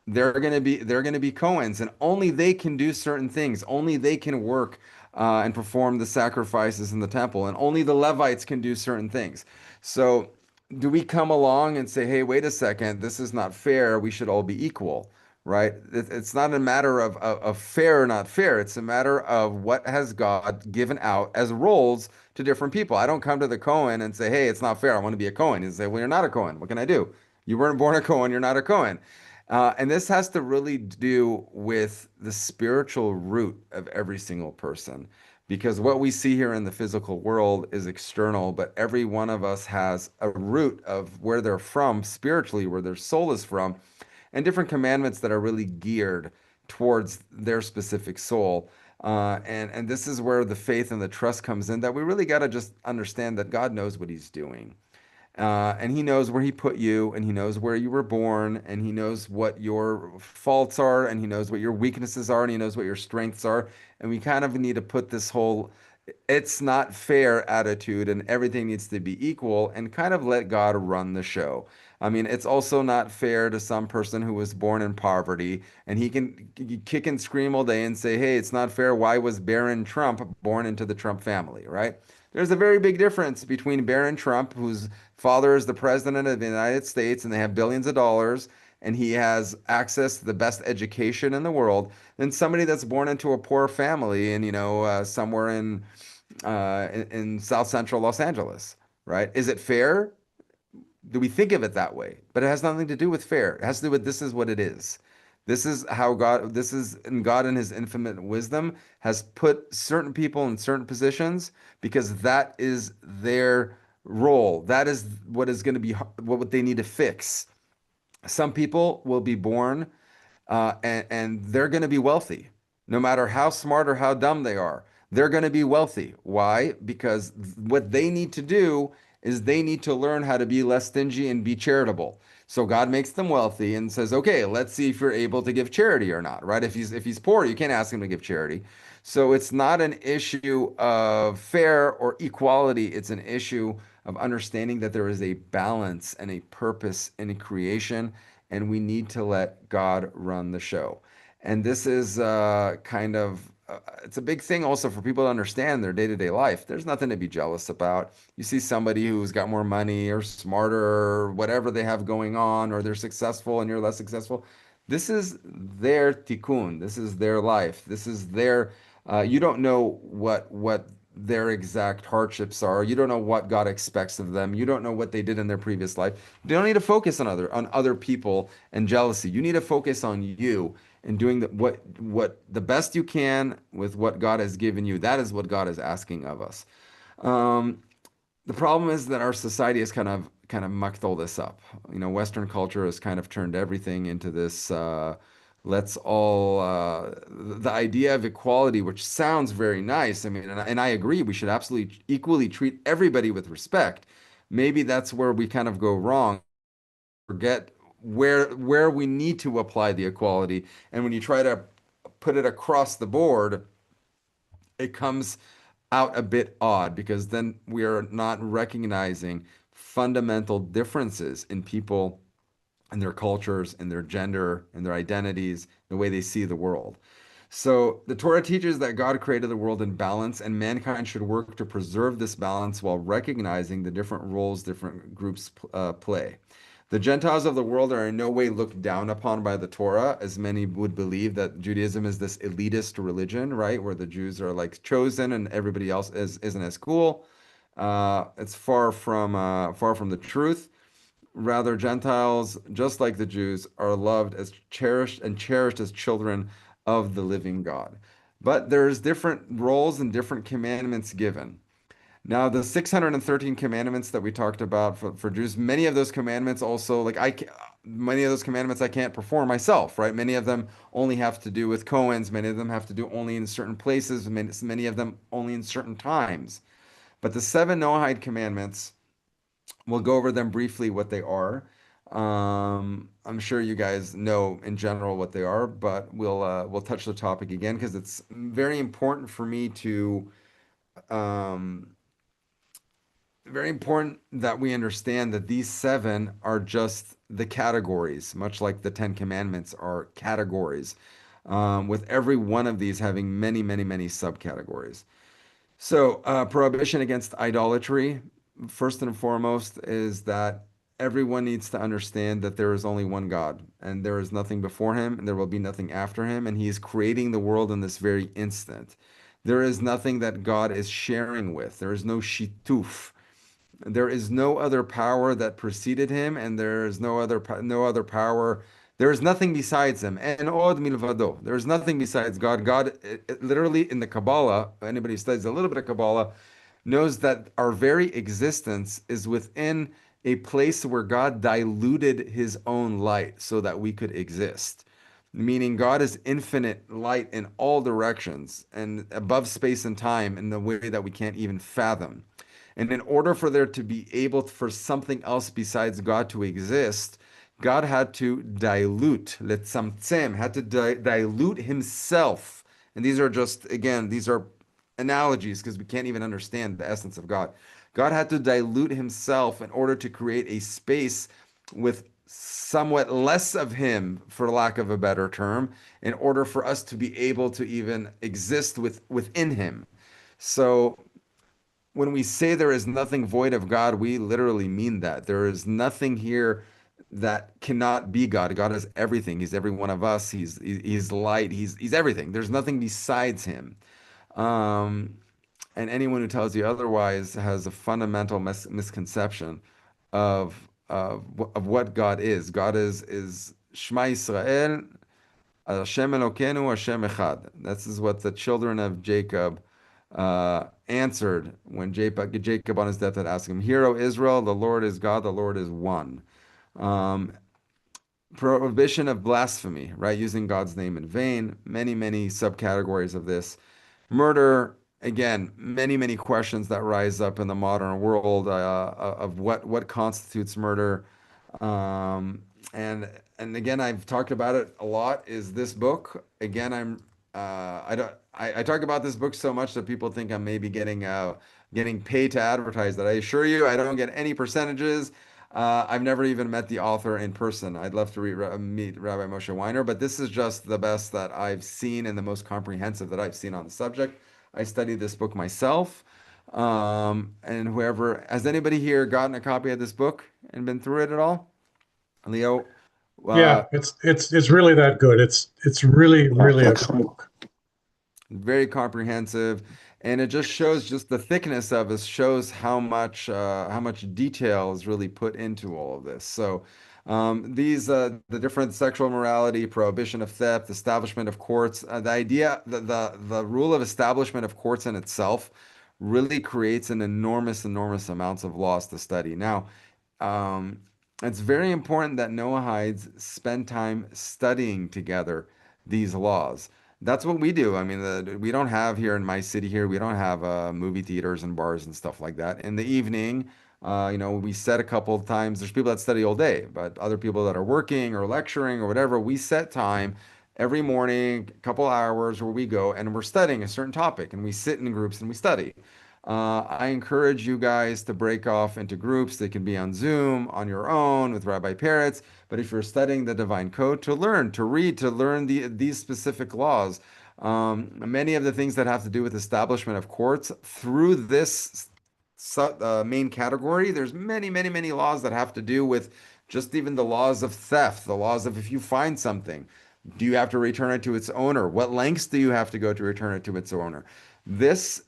they're gonna be Cohens, and only they can do certain things. Only they can work and perform the sacrifices in the temple, and only the Levites can do certain things. So, do we come along and say, "Hey, wait a second, this is not fair. We should all be equal," right? It's not a matter of fair or not fair. It's a matter of what has God given out as roles to different people. I don't come to the Cohen and say, hey, it's not fair. I want to be a Cohen. He say, well, you're not a Cohen. What can I do? You weren't born a Cohen. You're not a Cohen. And this has to really do with the spiritual root of every single person. Because what we see here in the physical world is external, but every one of us has a root of where they're from spiritually, where their soul is from, and different commandments that are really geared towards their specific soul. And this is where the faith and the trust comes in, that we really got to just understand that God knows what he's doing. And he knows where he put you, and he knows where you were born, and he knows what your faults are, and he knows what your weaknesses are, and he knows what your strengths are. And we kind of need to put this whole it's not fair attitude and everything needs to be equal and kind of let God run the show. I mean, it's also not fair to some person who was born in poverty and he can kick and scream all day and say, hey, it's not fair. Why was Barron Trump born into the Trump family, right? There's a very big difference between Barron Trump, whose father is the president of the United States and they have billions of dollars and he has access to the best education in the world, than somebody that's born into a poor family and, somewhere in South Central Los Angeles, right? Is it fair? Do we think of it that way? But it has nothing to do with fair. It has to do with this is what it is. This is how God, this is, and God in his infinite wisdom has put certain people in certain positions because that is their role. That is what is going to be what they need to fix. Some people will be born and they're going to be wealthy, no matter how smart or how dumb they are. They're going to be wealthy. Why? Because what they need to do is they need to learn how to be less stingy and be charitable. So God makes them wealthy and says, "Okay, let's see if you're able to give charity or not." Right? If he's poor, you can't ask him to give charity. So it's not an issue of fair or equality. It's an issue of understanding that there is a balance and a purpose in creation and we need to let God run the show. And this is it's a big thing also for people to understand their day-to-day life. There's nothing to be jealous about. You see somebody who's got more money or smarter or whatever they have going on, or they're successful and you're less successful. This is their tikkun. This is their life. This is their, you don't know what their exact hardships are. You don't know what God expects of them. You don't know what they did in their previous life. You don't need to focus on other people and jealousy. You need to focus on you and doing what the best you can with what God has given you. That is what God is asking of us. Um, the problem is that our society has kind of mucked all this up. Western culture has kind of turned everything into this let's all the idea of equality, which sounds very nice. I mean, and I agree, we should absolutely equally treat everybody with respect. Maybe that's where we kind of go wrong, forget where we need to apply the equality. And when you try to put it across the board, it comes out a bit odd because then we are not recognizing fundamental differences in people and their cultures and their gender and their identities, the way they see the world. So the Torah teaches that God created the world in balance and mankind should work to preserve this balance while recognizing the different roles different groups play. The Gentiles of the world are in no way looked down upon by the Torah, as many would believe that Judaism is this elitist religion, right? Where the Jews are like chosen and everybody else isn't as cool. It's far from the truth. Rather, Gentiles, just like the Jews, are loved as cherished as children of the living God. But there's different roles and different commandments given. Now, the 613 commandments that we talked about for Jews, many of those commandments also, many of those commandments I can't perform myself, right? Many of them only have to do with Cohens. Many of them have to do only in certain places. Many of them only in certain times. But the seven Noahide commandments, we'll go over them briefly, what they are. I'm sure you guys know in general what they are, but we'll touch the topic again because it's very important for me to um, very important that we understand that these seven are just the categories, much like the Ten Commandments are categories, with every one of these having many, many, many subcategories. So, prohibition against idolatry, first and foremost, is that everyone needs to understand that there is only one God, and there is nothing before him, and there will be nothing after him, and he is creating the world in this very instant. There is nothing that God is sharing with. There is no shituf. There is no other power that preceded him, and there is no other power. There is nothing besides him. And od milvado. There is nothing besides God. God, literally in the Kabbalah, anybody who studies a little bit of Kabbalah knows that our very existence is within a place where God diluted his own light so that we could exist. Meaning God is infinite light in all directions and above space and time in the way that we can't even fathom. And in order for there to be able for something else besides God to exist, God had to dilute, letzamtzem, had to dilute himself. And these are just, again, these are analogies because we can't even understand the essence of God. God had to dilute himself in order to create a space with somewhat less of him, for lack of a better term, in order for us to be able to even exist within him. So when we say there is nothing void of God, we literally mean that. There is nothing here that cannot be God. God is everything. He's every one of us. He's light. He's everything. There's nothing besides him. Um, and anyone who tells you otherwise has a fundamental misconception of what God is. God is Shema Yisrael, Hashem Elokeinu, Hashem Echad. This is what the children of Jacob answered when Jacob on his deathbed asked him, "Hear, O Israel, the Lord is God, the Lord is one." Um, Prohibition of blasphemy, right? Using God's name in vain. Many subcategories of this. Murder, again, many questions that rise up in the modern world of what constitutes murder. Um, and again, I've talked about it a lot. Is this book again? I don't I talk about this book so much that people think I'm maybe getting paid to advertise that. I assure you, I don't get any percentages. I've never even met the author in person. I'd love to meet Rabbi Moshe Weiner, but this is just the best that I've seen and the most comprehensive that I've seen on the subject. I studied this book myself. And whoever, has anybody here gotten a copy of this book and been through it at all? Leo, uh, Yeah, it's really that good. It's really a good book. very comprehensive, and it just shows just the thickness of it shows how much detail is really put into all of this. So these the different sexual morality, prohibition of theft, establishment of courts, the idea the rule of establishment of courts in itself really creates an enormous amounts of laws to study. Now, um, it's very important that Noahides spend time studying together these laws. That's what we do. I mean, we don't have here in my city here, we don't have movie theaters and bars and stuff like that. In the evening, we set a couple of times. There's people that study all day, but other people that are working or lecturing or whatever, we set time every morning, a couple hours where we go and we're studying a certain topic and we sit in groups and we study. I encourage you guys to break off into groups. They can be on Zoom, on your own, with Rabbi Peretz. But if you're studying the Divine Code, to learn, to read, to learn these specific laws, many of the things that have to do with establishment of courts through this main category, there's many laws that have to do with just even the laws of theft, the laws of if you find something, do you have to return it to its owner? What lengths do you have to go to return it to its owner? This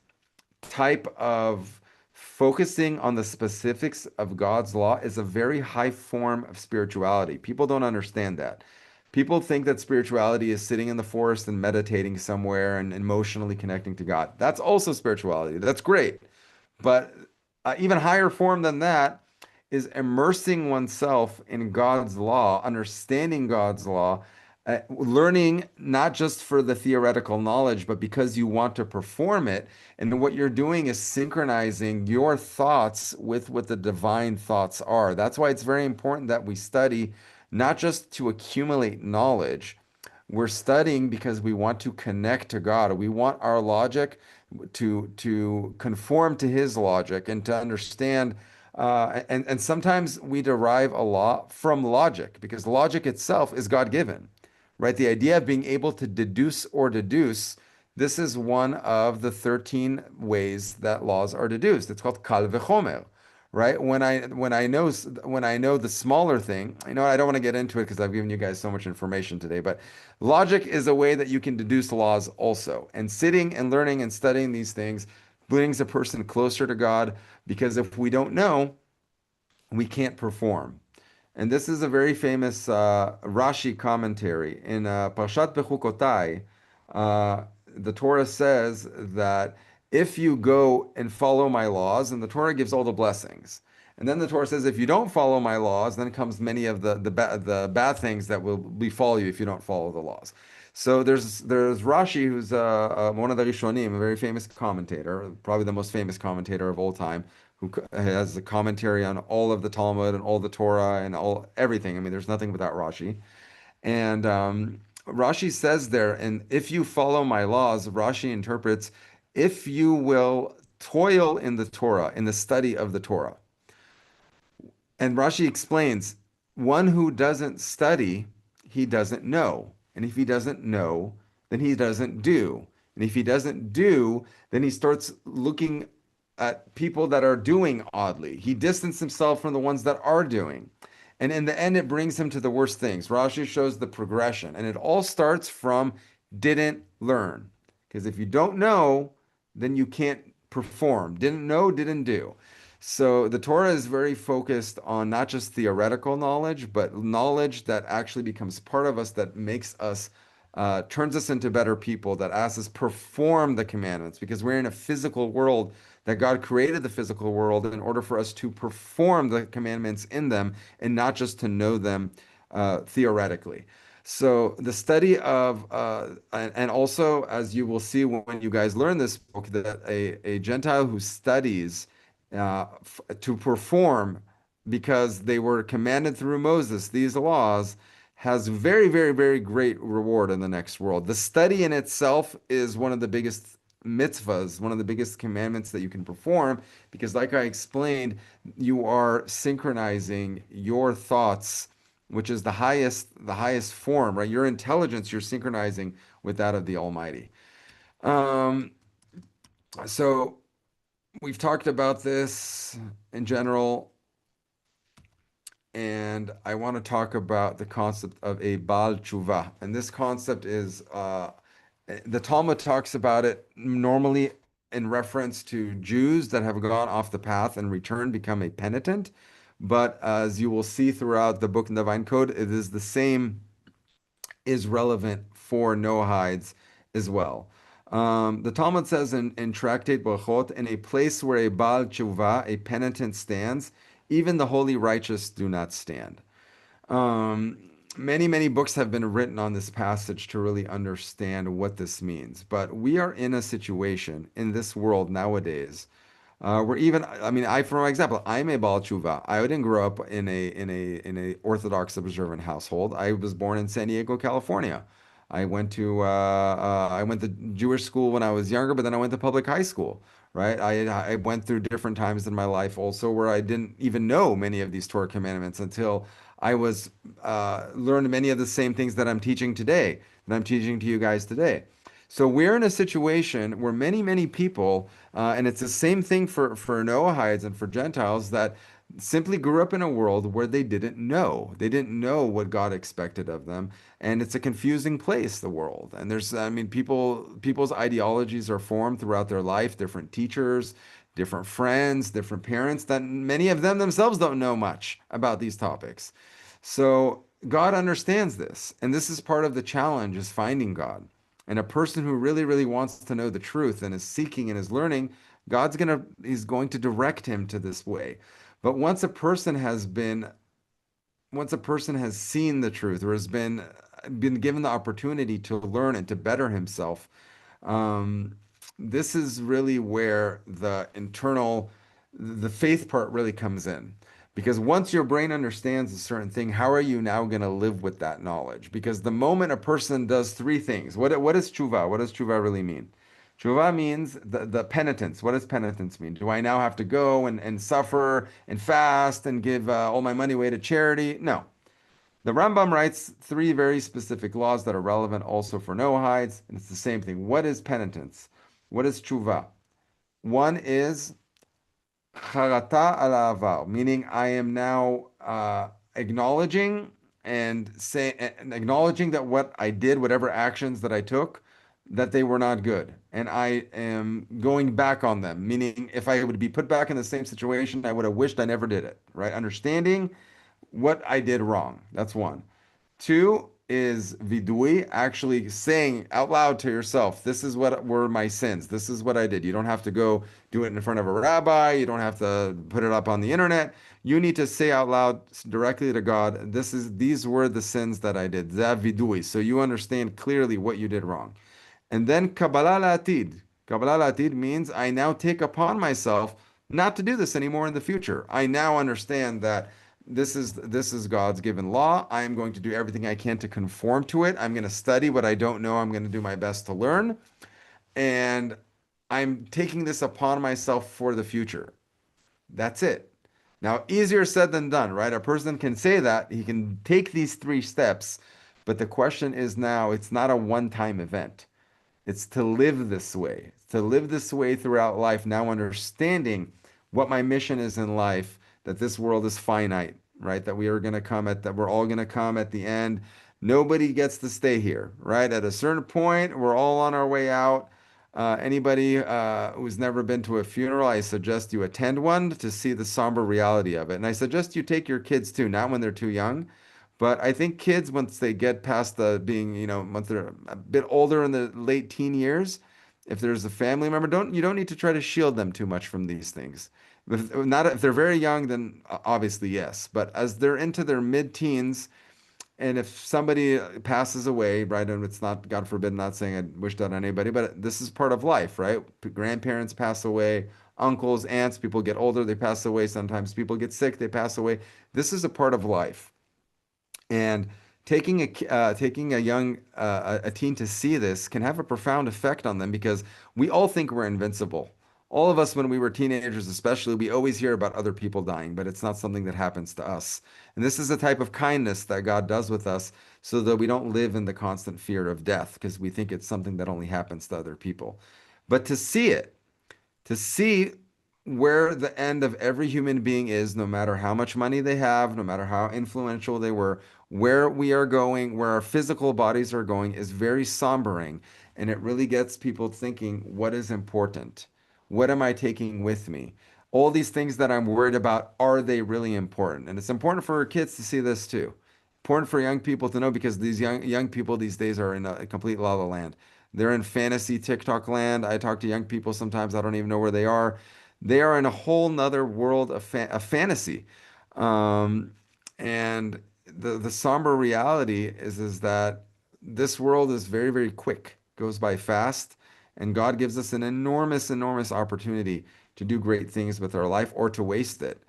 type of focusing on the specifics of God's law is a very high form of spirituality. People don't understand that. People think that spirituality is sitting in the forest and meditating somewhere and emotionally connecting to God. That's also spirituality. That's great. But even higher form than that is immersing oneself in God's law, understanding God's law, learning not just for the theoretical knowledge, but because you want to perform it. And what you're doing is synchronizing your thoughts with what the divine thoughts are. That's why it's very important that we study not just to accumulate knowledge. We're studying because we want to connect to God. We want our logic to conform to His logic and to understand. And sometimes we derive a law from logic because logic itself is God given, right? The idea of being able to deduce or deduce. This is one of the 13 ways that laws are deduced. It's called kal v'chomer, right? When I know the smaller thing, I don't want to get into it because I've given you guys so much information today, but logic is a way that you can deduce laws also. And sitting and learning and studying these things brings a person closer to God because if we don't know, we can't perform. And this is a very famous Rashi commentary. In Parshat Bechukotai, the Torah says that if you go and follow my laws, and the Torah gives all the blessings. And then the Torah says, if you don't follow my laws, then comes many of the bad things that will befall you if you don't follow the laws. So there's Rashi, who's one of the Rishonim, a very famous commentator, probably the most famous commentator of all time, who has a commentary on all of the Talmud and all the Torah and all everything. I mean, there's nothing without Rashi. And Rashi says there, and if you follow my laws, Rashi interprets, if you will toil in the Torah, in the study of the Torah. And Rashi explains, one who doesn't study, he doesn't know. And if he doesn't know, then he doesn't do. And if he doesn't do, then he starts looking at people that are doing oddly. He distanced himself from the ones that are doing. And in the end, it brings him to the worst things. Rashi shows the progression. And it all starts from didn't learn. Because if you don't know, then you can't perform. Didn't know, didn't do. So the Torah is very focused on not just theoretical knowledge, but knowledge that actually becomes part of us, that makes us, turns us into better people, that asks us perform the commandments, because we're in a physical world, that God created the physical world in order for us to perform the commandments in them and not just to know them theoretically. So the study of, and also, as you will see when you guys learn this book, that a Gentile who studies to perform because they were commanded through Moses, these laws, has very, very, very great reward in the next world. The study in itself is one of the biggest mitzvahs, one of the biggest commandments that you can perform, because like I explained, you are synchronizing your thoughts, which is the highest form, right? Your intelligence, you're synchronizing with that of the Almighty. Um, so we've talked about this in general, and I want to talk about the concept of a Baal Tshuva. And this concept is, the Talmud talks about it normally in reference to Jews that have gone off the path and returned, become a penitent. But as you will see throughout the book in the Divine Code, it is the same, is relevant for Noahides as well. The Talmud says in Tractate Brachot, in a place where a Baal Tshuva, a penitent, stands, even the holy righteous do not stand. Um, many books have been written on this passage to really understand what this means. But we are in a situation in this world nowadays where even, I mean, for example, I'm a Baal Tshuva. I didn't grow up in a Orthodox observant household. I was born in San Diego, California. I went to Jewish school when I was younger, but then I went to public high school, right? I went through different times in my life also where I didn't even know many of these Torah commandments until I was learned many of the same things that I'm teaching today, that I'm teaching to you guys today. So we're in a situation where many people, and it's the same thing for Noahides and for Gentiles, that simply grew up in a world where they didn't know. They didn't know what God expected of them, and it's a confusing place, the world. And I mean, people's ideologies are formed throughout their life, different teachers, different friends, different parents, that many of them themselves don't know much about these topics. So God understands this, and this is part of the challenge, is finding God. And a person who really, really wants to know the truth and is seeking and is learning, he's going to direct him to this way. But once a person has seen the truth, or has been given the opportunity to learn and to better himself, um, this is really where the faith part really comes in. Because once your brain understands a certain thing, how are you now going to live with that knowledge? Because the moment a person does three things, what is tshuva? What does tshuva really mean? Tshuva means the penitence. What does penitence mean? Do I now have to go and suffer and fast and give all my money away to charity? No. The Rambam writes three very specific laws that are relevant also for Noahides, and it's the same thing. What is penitence? What is tshuva? One is Charata ala aval, meaning I am now acknowledging and acknowledging that what I did, whatever actions that I took, that they were not good, and I am going back on them. Meaning, if I would be put back in the same situation, I would have wished I never did it. Right? Understanding what I did wrong. That's one. Two is vidui, actually saying out loud to yourself, this is what were my sins. This is what I did. You don't have to go do it in front of a rabbi. You don't have to put it up on the internet. You need to say out loud directly to God, these were the sins that I did. That vidui. So you understand clearly what you did wrong. And then Kabbalah Latid. Kabbalah Latid means I now take upon myself not to do this anymore in the future. I now understand that this is God's given law. I am going to do everything I can to conform to it. I'm going to study what I don't know. I'm going to do my best to learn. And I'm taking this upon myself for the future. That's it. Now, easier said than done, right? A person can say that, he can take these three steps, but the question is now, it's not a one-time event. It's to live this way, to live this way throughout life, now understanding what my mission is in life, that this world is finite, right? That we are going to come at that we're all going to come at the end. Nobody gets to stay here, right? At a certain point, we're all on our way out. Anybody who's never been to a funeral, I suggest you attend one to see the somber reality of it. And I suggest you take your kids too, not when they're too young, but I think kids, once they get past the being, once they're a bit older in the late teen years, if there's a family member, you don't need to try to shield them too much from these things. If they're very young, then obviously yes. But as they're into their mid-teens, and if somebody passes away, right, and it's not, God forbid, not saying I wish that on anybody, but this is part of life, right? Grandparents pass away, uncles, aunts, people get older, they pass away. Sometimes people get sick, they pass away. This is a part of life. And taking a young a teen to see this can have a profound effect on them because we all think we're invincible. All of us, when we were teenagers, especially, we always hear about other people dying, but it's not something that happens to us. And this is a type of kindness that God does with us so that we don't live in the constant fear of death because we think it's something that only happens to other people. But to see where the end of every human being is, no matter how much money they have, no matter how influential they were, where we are going, where our physical bodies are going, is very sombering. And it really gets people thinking, what is important? What am I taking with me? All these things that I'm worried about, are they really important? And it's important for kids to see this too. Important for young people to know because these young people these days are in a complete la la land. They're in fantasy TikTok land. I talk to young people sometimes, I don't even know where they are. They are in a whole nother world of fantasy. Um, and the somber reality is that this world is very, very quick, goes by fast, and God gives us an enormous, enormous opportunity to do great things with our life or to waste it.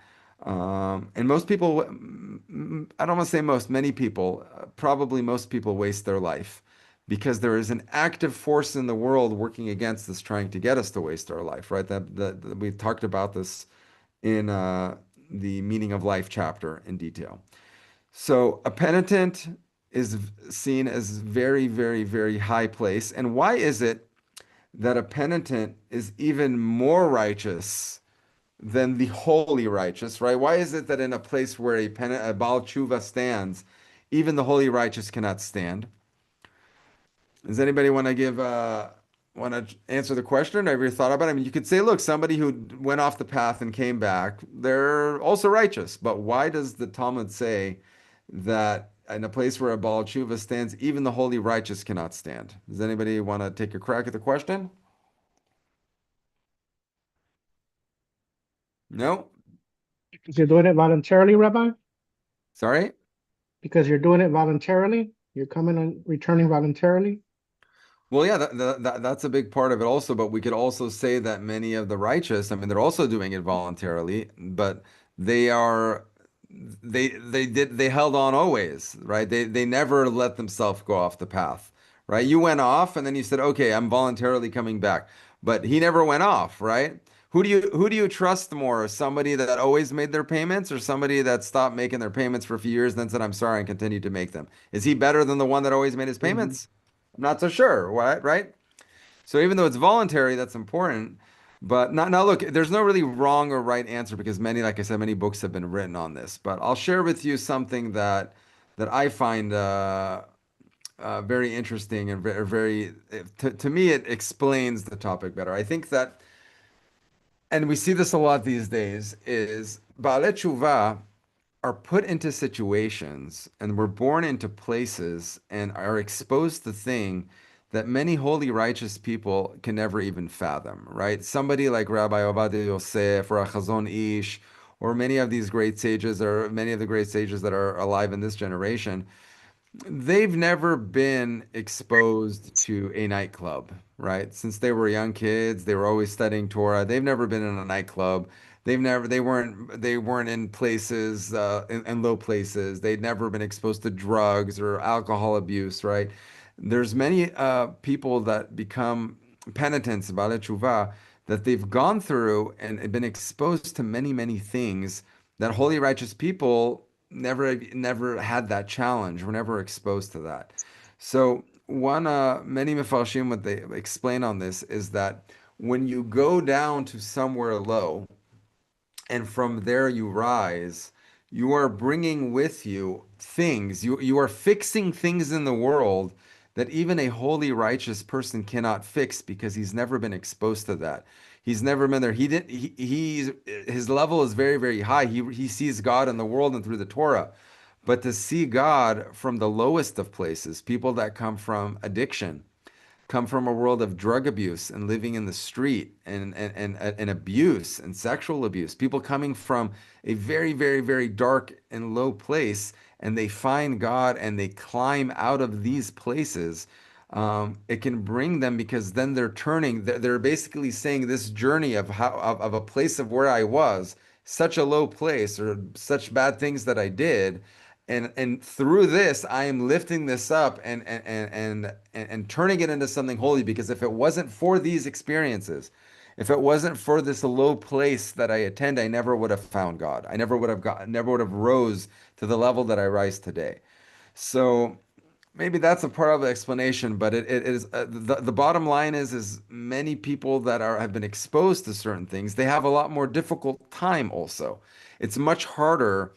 And most people, I don't want to say most, many people, probably most people waste their life because there is an active force in the world working against us, trying to get us to waste our life, right? That we've talked about this in the Meaning of Life chapter in detail. So a penitent is seen as very, very, very high place. And why is it that a penitent is even more righteous than the holy righteous, right? Why is it that in a place where a Baal Tshuva stands, even the holy righteous cannot stand? Does anybody want to answer the question? Have you thought about it? I mean, you could say, look, somebody who went off the path and came back, they're also righteous. But why does the Talmud say that in a place where a Baal Tshuva stands, even the holy righteous cannot stand? Does anybody want to take a crack at the question? No? Because you're doing it voluntarily, Rabbi? Sorry? Because you're doing it voluntarily? You're coming and returning voluntarily? Well, yeah, that's a big part of it also, but we could also say that many of the righteous, I mean, they're also doing it voluntarily, but they are they held on always, right? They never let themselves go off the path, right? You went off and then you said, "Okay, I'm voluntarily coming back." But he never went off, right? Who do you trust more? Somebody that always made their payments or somebody that stopped making their payments for a few years and then said, "I'm sorry," and continued to make them? Is he better than the one that always made his Mhm. payments? I'm not so sure, right? So even though it's voluntary, that's important. But now look, there's no really wrong or right answer because many, like I said, many books have been written on this. But I'll share with you something that I find very interesting and very, to me, it explains the topic better. I think that, and we see this a lot these days, is Baalei Tshuva are put into situations and we're born into places and are exposed to things that many holy righteous people can never even fathom, right? Somebody like Rabbi Ovadia Yosef or Achazon Ish or many of these great sages or many of the great sages that are alive in this generation, they've never been exposed to a nightclub, right? Since they were young kids, they were always studying Torah. They've never been in a nightclub. They weren't in places, in low places. They'd never been exposed to drugs or alcohol abuse, right? There's many people that become penitents about tshuva that they've gone through and been exposed to many, many things that holy righteous people never had that challenge, were never exposed to that. So one many Mefarshim, what they explain on this is that when you go down to somewhere low and from there you rise, you are bringing with you things, you are fixing things in the world that even a holy righteous person cannot fix because he's never been exposed to that. He's never been there. He didn't his level is very, very high. He sees God in the world and through the Torah. But to see God from the lowest of places, people that come from addiction, come from a world of drug abuse and living in the street and abuse and sexual abuse. People coming from a very, very, very dark and low place, and they find God and they climb out of these places. It can bring them because then they're turning. They're basically saying this journey of how of a place of where I was, such a low place or such bad things that I did, and through this I am lifting this up and turning it into something holy, because if it wasn't for these experiences, if it wasn't for this low place that I attend, I never would have found God. I never would have rose to the level that I rise today. So maybe that's a part of the explanation, but it is the bottom line is many people that have been exposed to certain things, they have a lot more difficult time also. It's much harder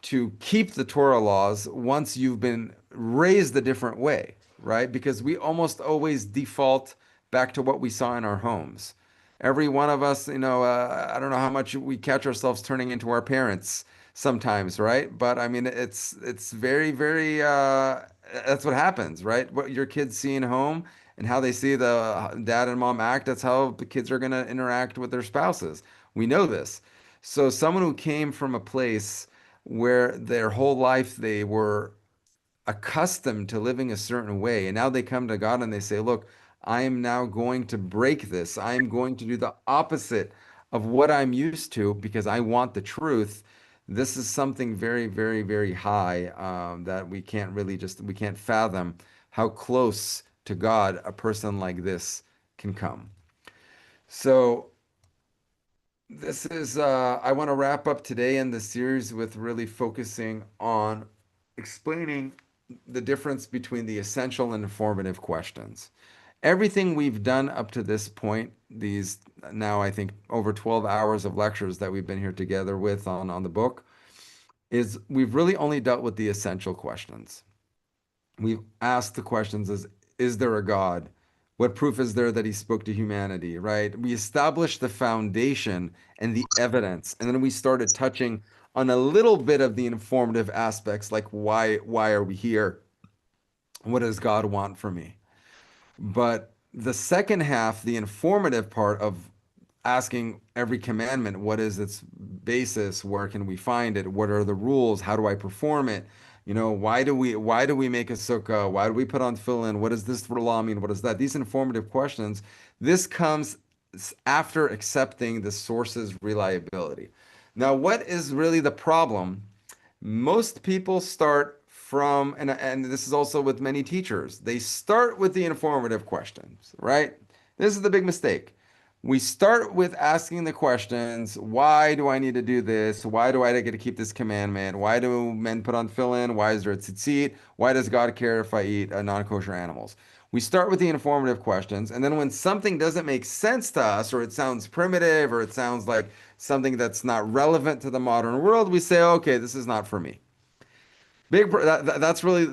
to keep the Torah laws once you've been raised a different way, right? Because we almost always default back to what we saw in our homes. Every one of us, I don't know how much we catch ourselves turning into our parents sometimes, right? But I mean, it's very, very that's what happens, right? What your kids see in home and how they see the dad and mom act, that's how the kids are going to interact with their spouses. We know this. So someone who came from a place where their whole life they were accustomed to living a certain way. And now they come to God and they say, look, I am now going to break this. I am going to do the opposite of what I'm used to because I want the truth. This is something very, very, very high, that we can't fathom how close to God a person like this can come. So I want to wrap up today in the series with really focusing on explaining the difference between the essential and informative questions. Everything we've done up to this point, these now I think over 12 hours of lectures that we've been here together with on the book, is we've really only dealt with the essential questions. We've asked the questions is there a God? What proof is there that he spoke to humanity, right? We established the foundation and the evidence, and then we started touching on a little bit of the informative aspects, like why are we here? What does God want from me? But the second half, the informative part of asking every commandment, what is its basis? Where can we find it? What are the rules? How do I perform it? Why do we make a sukkah? Why do we put on tefillin? What does this law mean? What is that? These informative questions. This comes after accepting the source's reliability. Now, what is really the problem? Most people start from, and this is also with many teachers, they start with the informative questions, right? This is the big mistake. we start with asking the questions, why do I need to do this? Why do I get to keep this commandment? Why do men put on tefillin? Why is there a tzitzit? Why does God care if I eat non-kosher animals? We start with the informative questions, and then when something doesn't make sense to us, or it sounds primitive, or it sounds like something that's not relevant to the modern world, we say, okay, this is not for me. That's really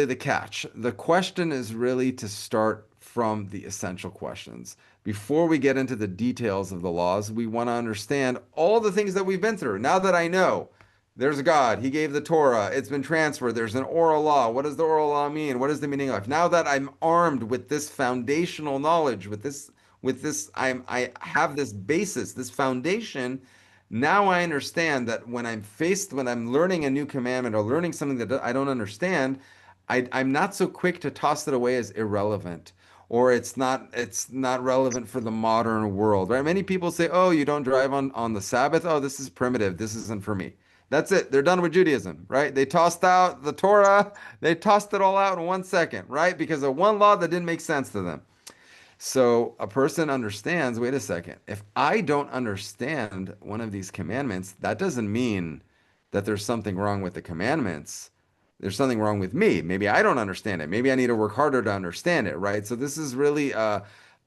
the catch. The question is really to start from the essential questions. Before we get into the details of the laws, we want to understand all the things that we've been through. Now that I know there's a God, He gave the Torah, it's been transferred, there's an oral law. What does the oral law mean? What is the meaning of life? Now that I'm armed with this foundational knowledge, with this, I have this basis, this foundation. Now I understand that when I'm learning a new commandment or learning something that I don't understand, I'm not so quick to toss it away as irrelevant, or it's not relevant for the modern world, right? Many people say, "Oh, you don't drive on the Sabbath. Oh, this is primitive. This isn't for me." That's it. They're done with Judaism, right? They tossed out the Torah. They tossed it all out in 1 second, right? Because of one law that didn't make sense to them. So a person understands, wait a second, if I don't understand one of these commandments, that doesn't mean that there's something wrong with the commandments. There's something wrong with me. Maybe I don't understand it. Maybe I need to work harder to understand it, right? So this is really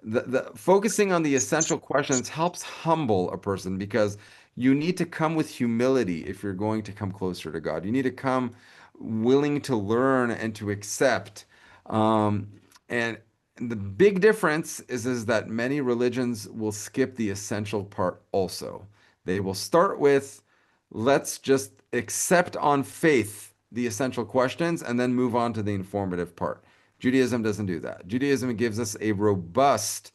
the focusing on the essential questions helps humble a person because you need to come with humility if you're going to come closer to God. You need to come willing to learn and to accept. Um, and the big difference is that many religions will skip the essential part also. They will start with, let's just accept on faith the essential questions and then move on to the informative part. Judaism doesn't do that. Judaism gives us a robust,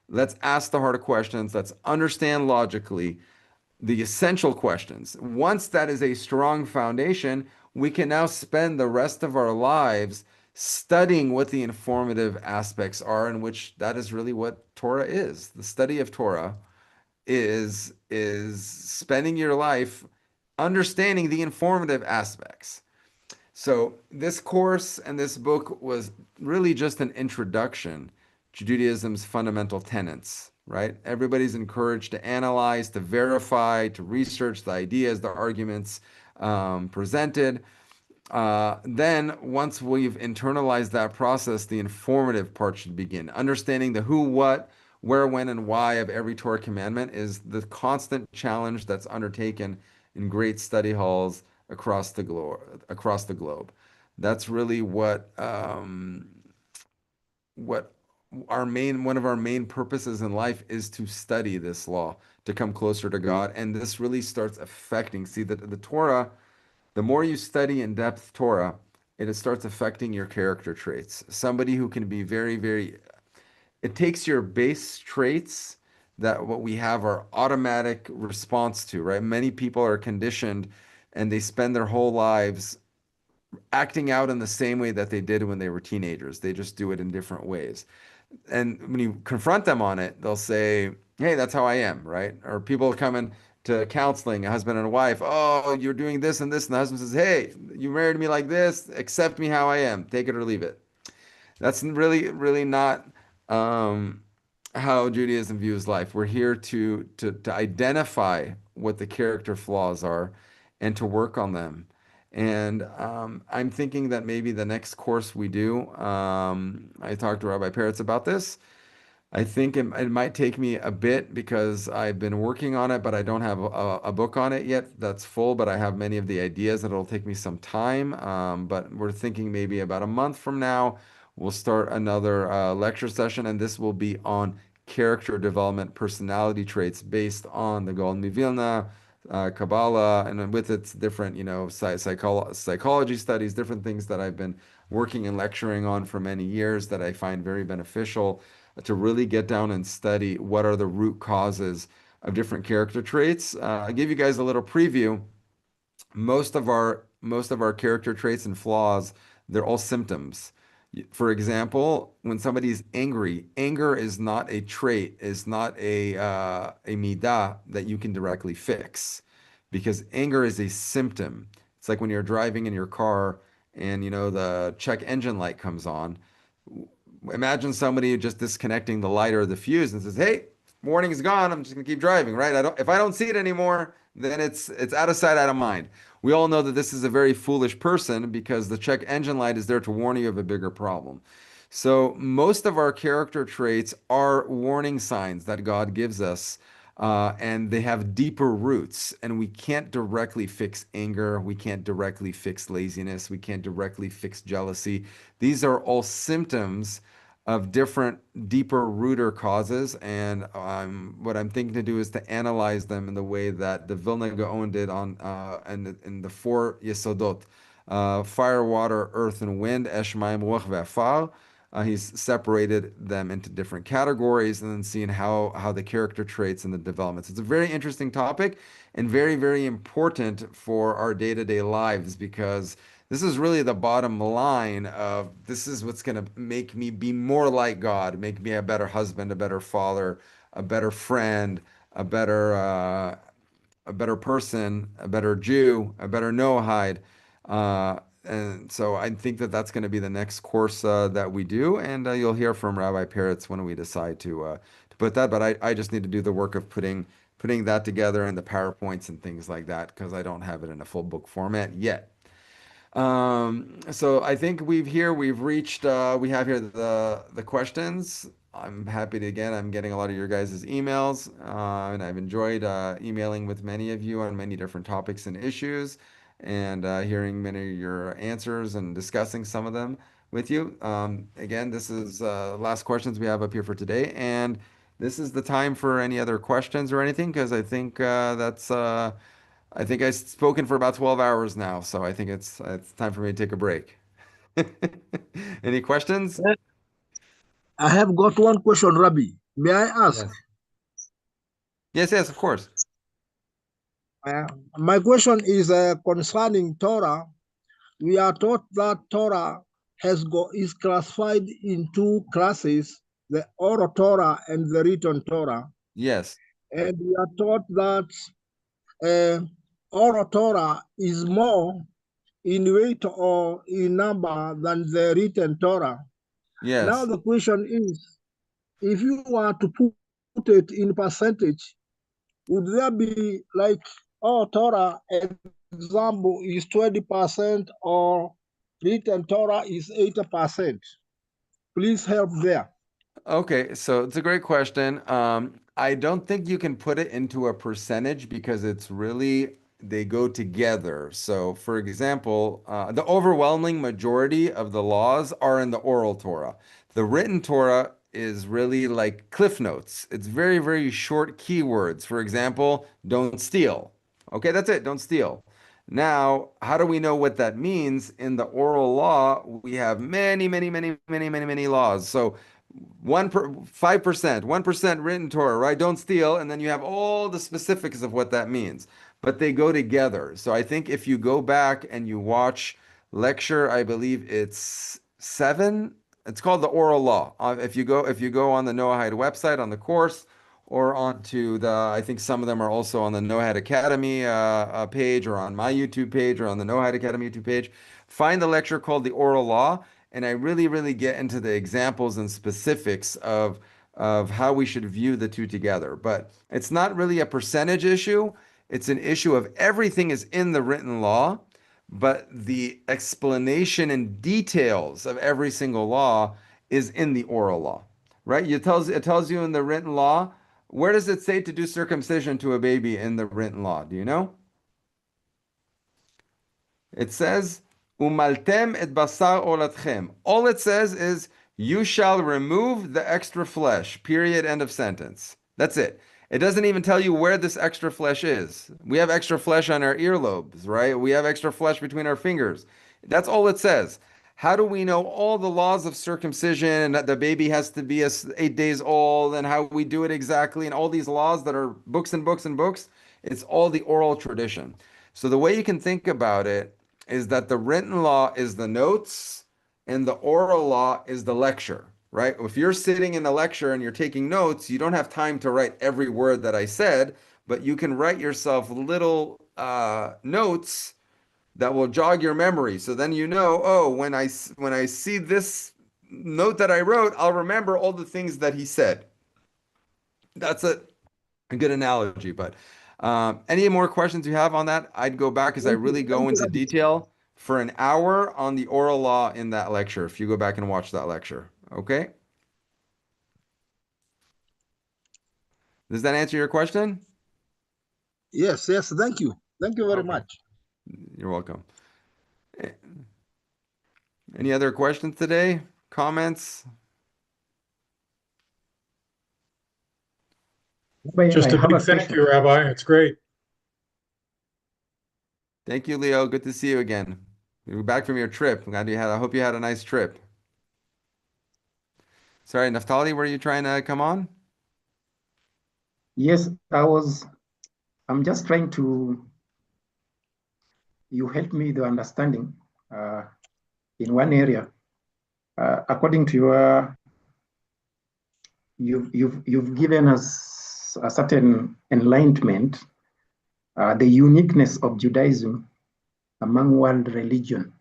let's ask the harder questions, let's understand logically the essential questions. Once that is a strong foundation, we can now spend the rest of our lives studying what the informative aspects are, in which that is really what Torah is. The study of Torah is spending your life understanding the informative aspects. So this course and this book was really just an introduction to Judaism's fundamental tenets, right? Everybody's encouraged to analyze, to verify, to research the ideas, the arguments presented. Then, once we've internalized that process, the informative part should begin. Understanding the who, what, where, when, and why of every Torah commandment is the constant challenge that's undertaken in great study halls across the globe. Across the globe, that's really what our main one of our main purposes in life is, to study this law, to come closer to God, and this really starts affecting. See that the Torah, the more you study in depth Torah, it starts affecting your character traits. Somebody who can be very, very, it takes your base traits that what we have our automatic response to, right? Many people are conditioned and they spend their whole lives acting out in the same way that they did when they were teenagers. They just do it in different ways. And when you confront them on it, they'll say, "Hey, that's how I am," right? Or people coming to counseling, a husband and a wife, "Oh, you're doing this and this," and the husband says, "Hey, you married me like this, accept me how I am, take it or leave it." That's really, really not um, how Judaism views life. We're here to identify what the character flaws are and to work on them. And I'm thinking that maybe the next course we do, I talked to Rabbi Peretz about this. I think it might take me a bit because I've been working on it, but I don't have a book on it yet that's full, but I have many of the ideas that it'll take me some time. But we're thinking maybe about a month from now, we'll start another lecture session, and this will be on character development, personality traits based on the Gaon Mivilna, Kabbalah, and then with its different, psychology studies, different things that I've been working and lecturing on for many years that I find very beneficial to really get down and study what are the root causes of different character traits. I'll give you guys a little preview. Most of our character traits and flaws, they're all symptoms. For example, when somebody's angry, anger is not a trait, is not a midah that you can directly fix, because anger is a symptom. It's like when you're driving in your car and the check engine light comes on. Imagine somebody just disconnecting the light or the fuse and says, "Hey, warning's gone, I'm just gonna keep driving, right? If I don't see it anymore, then it's out of sight, out of mind. We all know that this is a very foolish person because the check engine light is there to warn you of a bigger problem. So most of our character traits are warning signs that God gives us, and they have deeper roots. And we can't directly fix anger. We can't directly fix laziness. We can't directly fix jealousy. These are all symptoms of different, deeper rooter causes. And what I'm thinking to do is to analyze them in the way that the Vilna Gaon did on in the four Yesodot, fire, water, earth, and wind, Esh, Mayim, Ruach, Ve'afar. He's separated them into different categories and then seeing how the character traits and the developments. It's a very interesting topic and very, very important for our day-to-day lives because this is really the bottom line of this is what's going to make me be more like God, make me a better husband, a better father, a better friend, a better person, a better Jew, a better Noahide. And so I think that that's going to be the next course that we do, and you'll hear from Rabbi Peretz when we decide to put that. But I just need to do the work of putting that together and the PowerPoints and things like that because I don't have it in a full book format yet. So I think we've reached we have here the questions. I'm happy to again I'm getting a lot of your guys' emails, and I've enjoyed emailing with many of you on many different topics and issues, and hearing many of your answers and discussing some of them with you. Again, this is last questions we have up here for today, and this is the time for any other questions or anything because I think I think I've spoken for about 12 hours now, so I think it's time for me to take a break. Any questions? I have got one question, Rabbi. May I ask? Yes. Yes, yes, of course. Uh, my question is concerning Torah. We are taught that Torah is classified in two classes: the oral Torah and the written Torah. Yes. And we are taught that oral Torah is more in weight or in number than the written Torah. Now Yes. the question is, if you were to put it in percentage, would there be like, oh, Torah example is 20% or written Torah is 80%? Please help there. Okay, so it's a great question. I don't think you can put it into a percentage because it's really they go together. So, for example, the overwhelming majority of the laws are in the oral Torah. The written Torah is really like cliff notes. It's very, very short keywords. For example, don't steal. Okay, that's it. Don't steal. Now, how do we know what that means? In the oral law, we have many, many, many, many, many, many laws. So 5%, 1% written Torah, right? Don't steal, and then you have all the specifics of what that means. But they go together. So I think if you go back and you watch lecture, I believe it's 7. It's called the oral law. If you go on the Noahide website on the course, or onto I think some of them are also on the Noahide Academy page, or on my YouTube page, or on the Noahide Academy YouTube page. Find the lecture called the oral law, and I really, really get into the examples and specifics of how we should view the two together. But it's not really a percentage issue. It's an issue of everything is in the written law, but the explanation and details of every single law is in the oral law, right? It tells you in the written law. Where does it say to do circumcision to a baby in the written law? Do you know? It says, Umaltem et basar olatchem. All it says is, you shall remove the extra flesh. Period. End of sentence. That's it. It doesn't even tell you where this extra flesh is. We have extra flesh on our earlobes, right? We have extra flesh between our fingers. That's all it says. How do we know all the laws of circumcision and that the baby has to be 8 days old and how we do it exactly and all these laws that are books and books and books? It's all the oral tradition. So the way you can think about it is that the written law is the notes and the oral law is the lecture, right? If you're sitting in a lecture and you're taking notes, you don't have time to write every word that I said, but you can write yourself little notes that will jog your memory. So then you know, oh, when I see this note that I wrote, I'll remember all the things that he said. That's a good analogy. But any more questions you have on that? I'd go back because I really Thank go you, into Rabbi. detail for an hour on the oral law in that lecture. If you go back and watch that lecture, okay? Does that answer your question? Yes, yes, thank you. Thank you very Okay, much. you're welcome. Eh, Any other questions today? Comments? Rabbi, I Just a have big a thank question. you, Rabbi. It's great. Thank you, Leo. Good to see you again. You're back from your trip. Glad you had. I hope you had a nice trip. Sorry, Naftali, were you trying to come on? Yes, I'm just trying to, you help me the understanding uh, in one area. According to you've given us a certain enlightenment, the uniqueness of Judaism among world religion.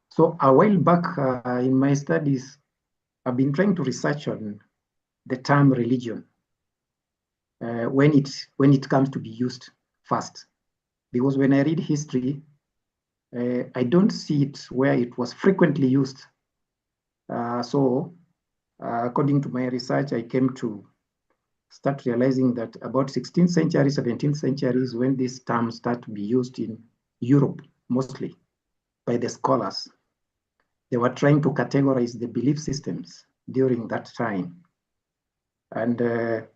So a while back in my studies, I've been trying to research on the term religion when it comes to be used first, because when I read history, I don't see it where it was frequently used. According to my research, I came to start realizing that about 16th century, 17th century is when this term start to be used in Europe, mostly by the scholars. They were trying to categorize the belief systems during that time. And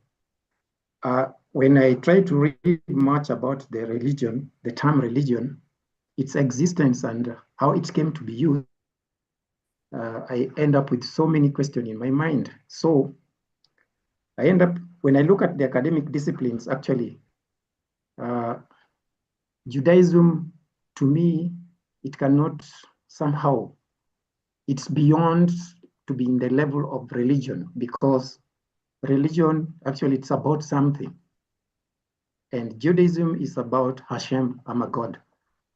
when I try to read much about the religion, the term religion, its existence and how it came to be used, I end up with so many questions in my mind. So I end up, when I look at the academic disciplines, actually, uh, Judaism, to me, it cannot somehow, it's beyond to be in the level of religion, because religion, actually, it's about something. And Judaism is about Hashem, I'm a God,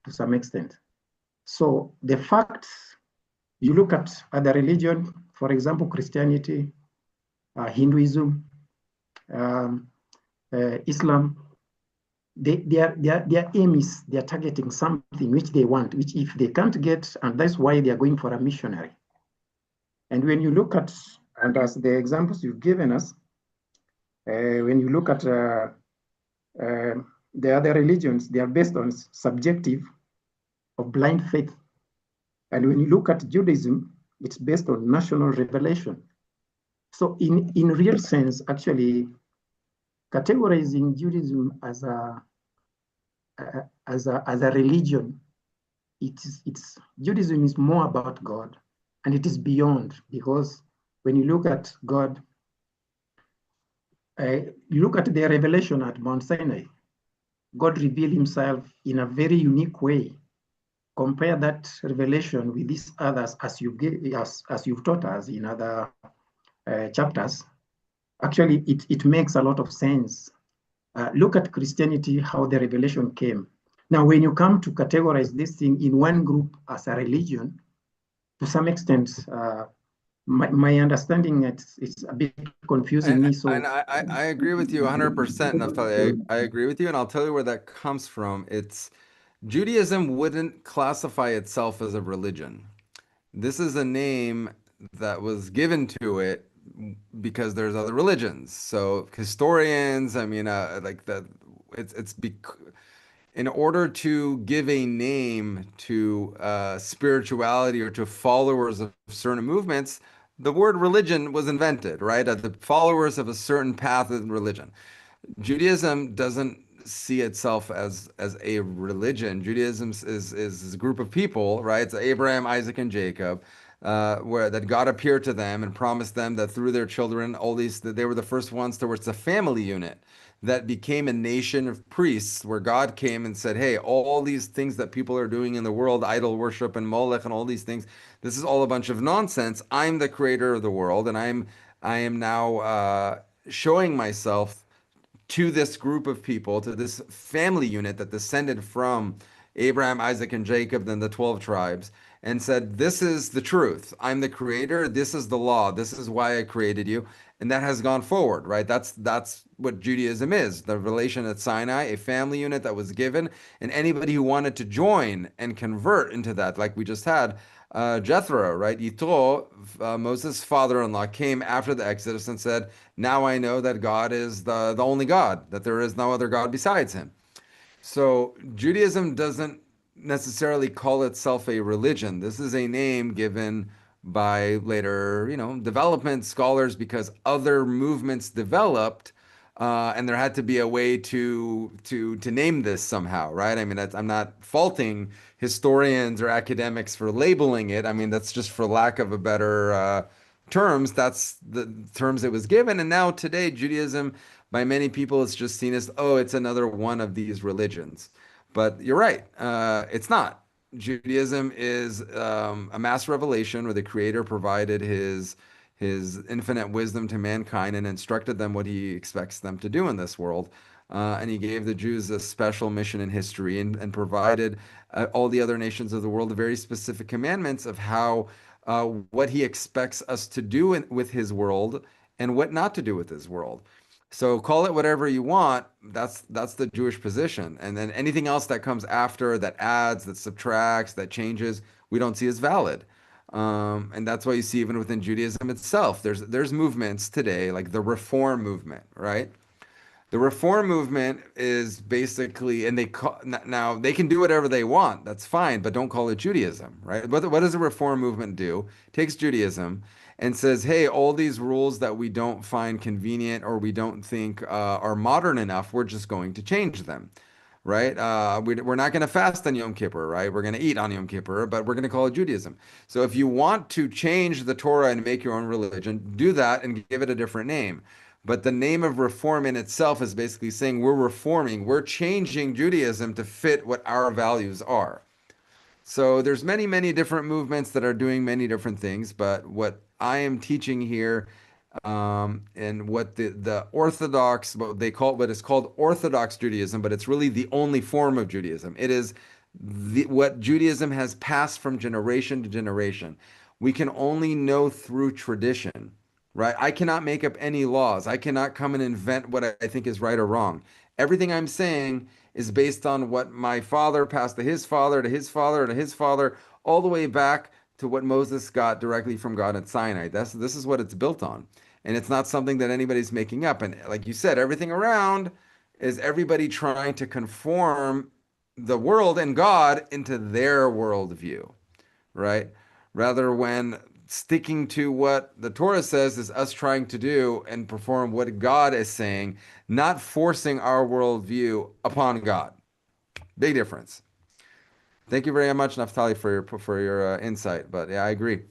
to some extent. So the fact, you look at other religion, for example, Christianity, Hinduism, um, Islam, their aim is they're targeting something which they want, which if they can't get, and that's why they're going for a missionary. And when you look at, and as the examples you've given us, when you look at uh, the other religions, they are based on subjective or blind faith. And when you look at Judaism, it's based on national revelation. So in real sense, actually, categorizing Judaism as a religion, it's Judaism is more about God, and it is beyond, because when you look at God, you look at the revelation at Mount Sinai, God revealed himself in a very unique way. Compare that revelation with these others as you've taught us in other chapters. Actually, it makes a lot of sense. Look at Christianity, how the revelation came. Now, when you come to categorize this thing in one group as a religion, to some extent, my understanding it's a bit confusing me. And So, I agree with you 100%, Naftali. I agree with you, and I'll tell you where that comes from. It's Judaism wouldn't classify itself as a religion. This is a name that was given to it because there's other religions. So historians, I mean, like the it's in order to give a name to spirituality or to followers of certain movements, the word religion was invented, right? The followers of a certain path in religion. Judaism doesn't see itself as a religion. Judaism is a group of people, right? It's Abraham, Isaac, and Jacob, where that God appeared to them and promised them that through their children, all these that they were the first ones towards the family unit that became a nation of priests, where God came and said, "Hey, all these things that people are doing in the world, idol worship and Molech and all these things, this is all a bunch of nonsense. I'm the creator of the world, and I am now showing myself." To this group of people, to this family unit that descended from Abraham, Isaac, and Jacob, then the 12 tribes, and said, "This is the truth. I'm the creator. This is the law. This is why I created you. and that has gone forward, right? That's what Judaism is. The relation at Sinai, a family unit that was given, and anybody who wanted to join and convert into that, like we just had, Jethro, right? Yitro, Moses' father-in-law, came after the Exodus and said, "Now I know that God is the only God, that there is no other God besides Him." So Judaism doesn't necessarily call itself a religion. This is a name given by later, development scholars because other movements developed, and there had to be a way to name this somehow, right? I mean, I'm not faulting historians or academics for labeling it. I mean, that's just for lack of a better terms. That's the terms it was given, and now today Judaism by many people it's just seen as, oh, it's another one of these religions. But you're right, it's not. Judaism is a mass revelation where the Creator provided his infinite wisdom to mankind and instructed them what He expects them to do in this world. And He gave the Jews a special mission in history and provided all the other nations of the world very specific commandments of how what He expects us to do with His world and what not to do with His world. So call it whatever you want. That's the Jewish position. And then anything else that comes after, that adds, that subtracts, that changes, we don't see as valid. And that's why you see even within Judaism itself, there's movements today like the Reform movement, right? The reform movement is basically, and now they can do whatever they want. That's fine, but don't call it Judaism, right? What does a reform movement do? Takes Judaism and says, hey, all these rules that we don't find convenient or we don't think are modern enough, we're just going to change them, right? We're not going to fast on Yom Kippur, right? We're going to eat on Yom Kippur, but we're going to call it Judaism. So if you want to change the Torah and make your own religion, do that and give it a different name. But the name of reform in itself is basically saying we're reforming, we're changing Judaism to fit what our values are. So there's many, many different movements that are doing many different things, but what I am teaching here, and what the Orthodox, what is called Orthodox Judaism, but it's really the only form of Judaism. It is what Judaism has passed from generation to generation. We can only know through tradition, right? I cannot make up any laws. I cannot come and invent what I think is right or wrong. Everything I'm saying is based on what my father passed to his father, to his father, to his father, all the way back to what Moses got directly from God at Sinai. This is what it's built on. And it's not something that anybody's making up. And like you said, everything around is everybody trying to conform the world and God into their worldview, right? Rather when sticking to what the Torah says is us trying to do and perform what God is saying, not forcing our worldview upon God. Big difference. Thank you very much, Naftali, for your insight. But yeah, I agree.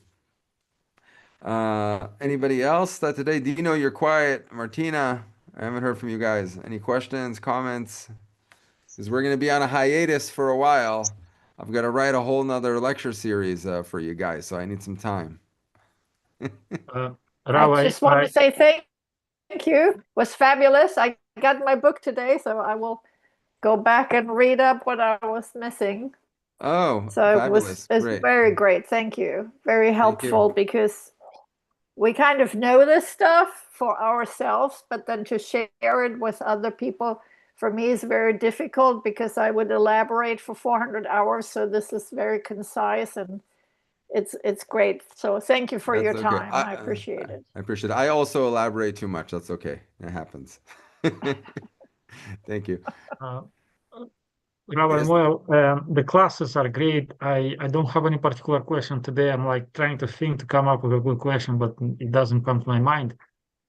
Anybody else that today? Dino, you're quiet. Martina, I haven't heard from you guys. Any questions, comments? Because we're going to be on a hiatus for a while. I've got to write a whole nother lecture series for you guys, so I need some time. Uh, I Rabbi, just want to say thank you. It was fabulous. I got my book today, so I will go back and read up what I was missing. Oh, So fabulous. it's Great. very great. Thank you. Very Thank helpful you. because we kind of know this stuff for ourselves, but then to share it with other people for me is very difficult because I would elaborate for 400 hours. So this is very concise and it's great. So thank you for That's your okay. time. I appreciate it. I appreciate it. I also elaborate too much. That's okay. It happens. Thank you. uh, Rabbi Yes. Moel, the classes are great. I don't have any particular question today. I'm like trying to think to come up with a good question, but it doesn't come to my mind.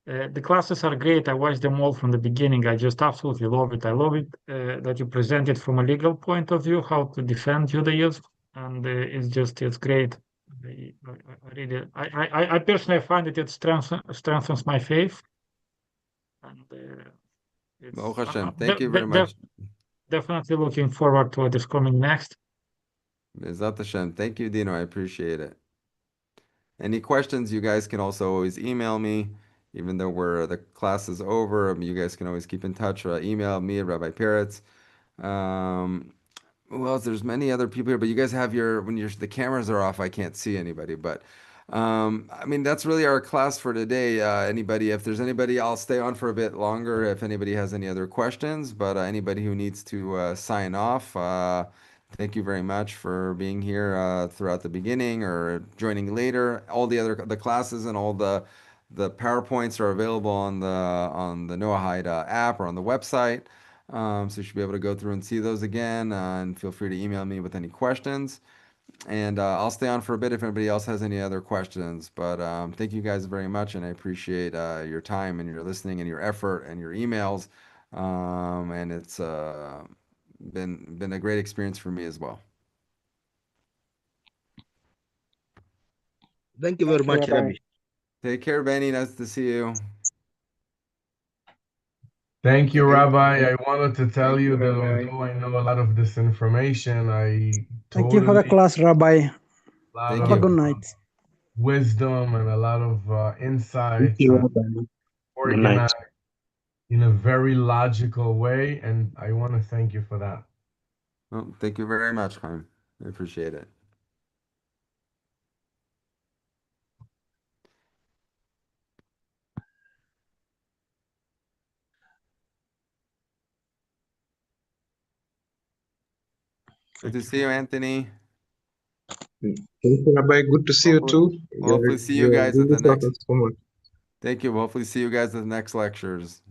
The classes are great. I watched them all from the beginning. I just absolutely love it. I love it that you present it from a legal point of view, how to defend Judaism, and it's great. I personally find that it strengthens my faith, and it's Baruch Hashem. Thank you very much. definitely looking forward to what is coming next. Bezat Hashem. Thank you, Dino. I appreciate it. Any questions, you guys can also always email me, even though the class is over. You guys can always keep in touch. Email me at Rabbi Peretz. Who else? There's many other people here, but you guys have the cameras are off. I can't see anybody, but I mean, that's really our class for today. If there's anybody, I'll stay on for a bit longer if anybody has any other questions. But anybody who needs to sign off, thank you very much for being here throughout the beginning or joining later. All the classes and all the PowerPoints are available on the Noahide app or on the website. So you should be able to go through and see those again. And feel free to email me with any questions. And I'll stay on for a bit if anybody else has any other questions. But thank you guys very much, and I appreciate your time and your listening and your effort and your emails. And it's been a great experience for me as well. Thank you very Thank you, much, Rabbi. Rabbi. Take care, Benny. Nice to see you. Thank you, Thank you. Rabbi. I wanted to tell Thank you you, that Rabbi. although I know a lot of this information, I Thank you for the totally class, Rabbi. a lot Thank Have a of you. good night. wisdom and a lot of Thank insights you, and Rabbi. Good night. organized in a very logical way. And I want to thank you for that. Well, thank you very much, Chaim. I appreciate it. Good to see you, Anthony. Thank you, Rabbi. Good to see you Hopefully, too. hopefully see you You're guys at really the taught next. us so much. Thank you. Hopefully see you guys at the next lectures.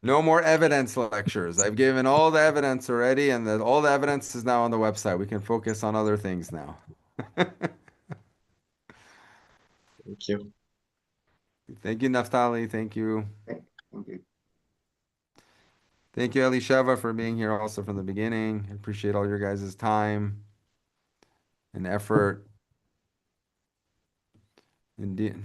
No more evidence lectures. I've given all the evidence already, and all the evidence is now on the website. We can focus on other things now. Thank you. Thank you, Naftali. Thank you. Thank you. Thank you, Elisheva, for being here also from the beginning. I appreciate all your guys' time and effort. Indeed.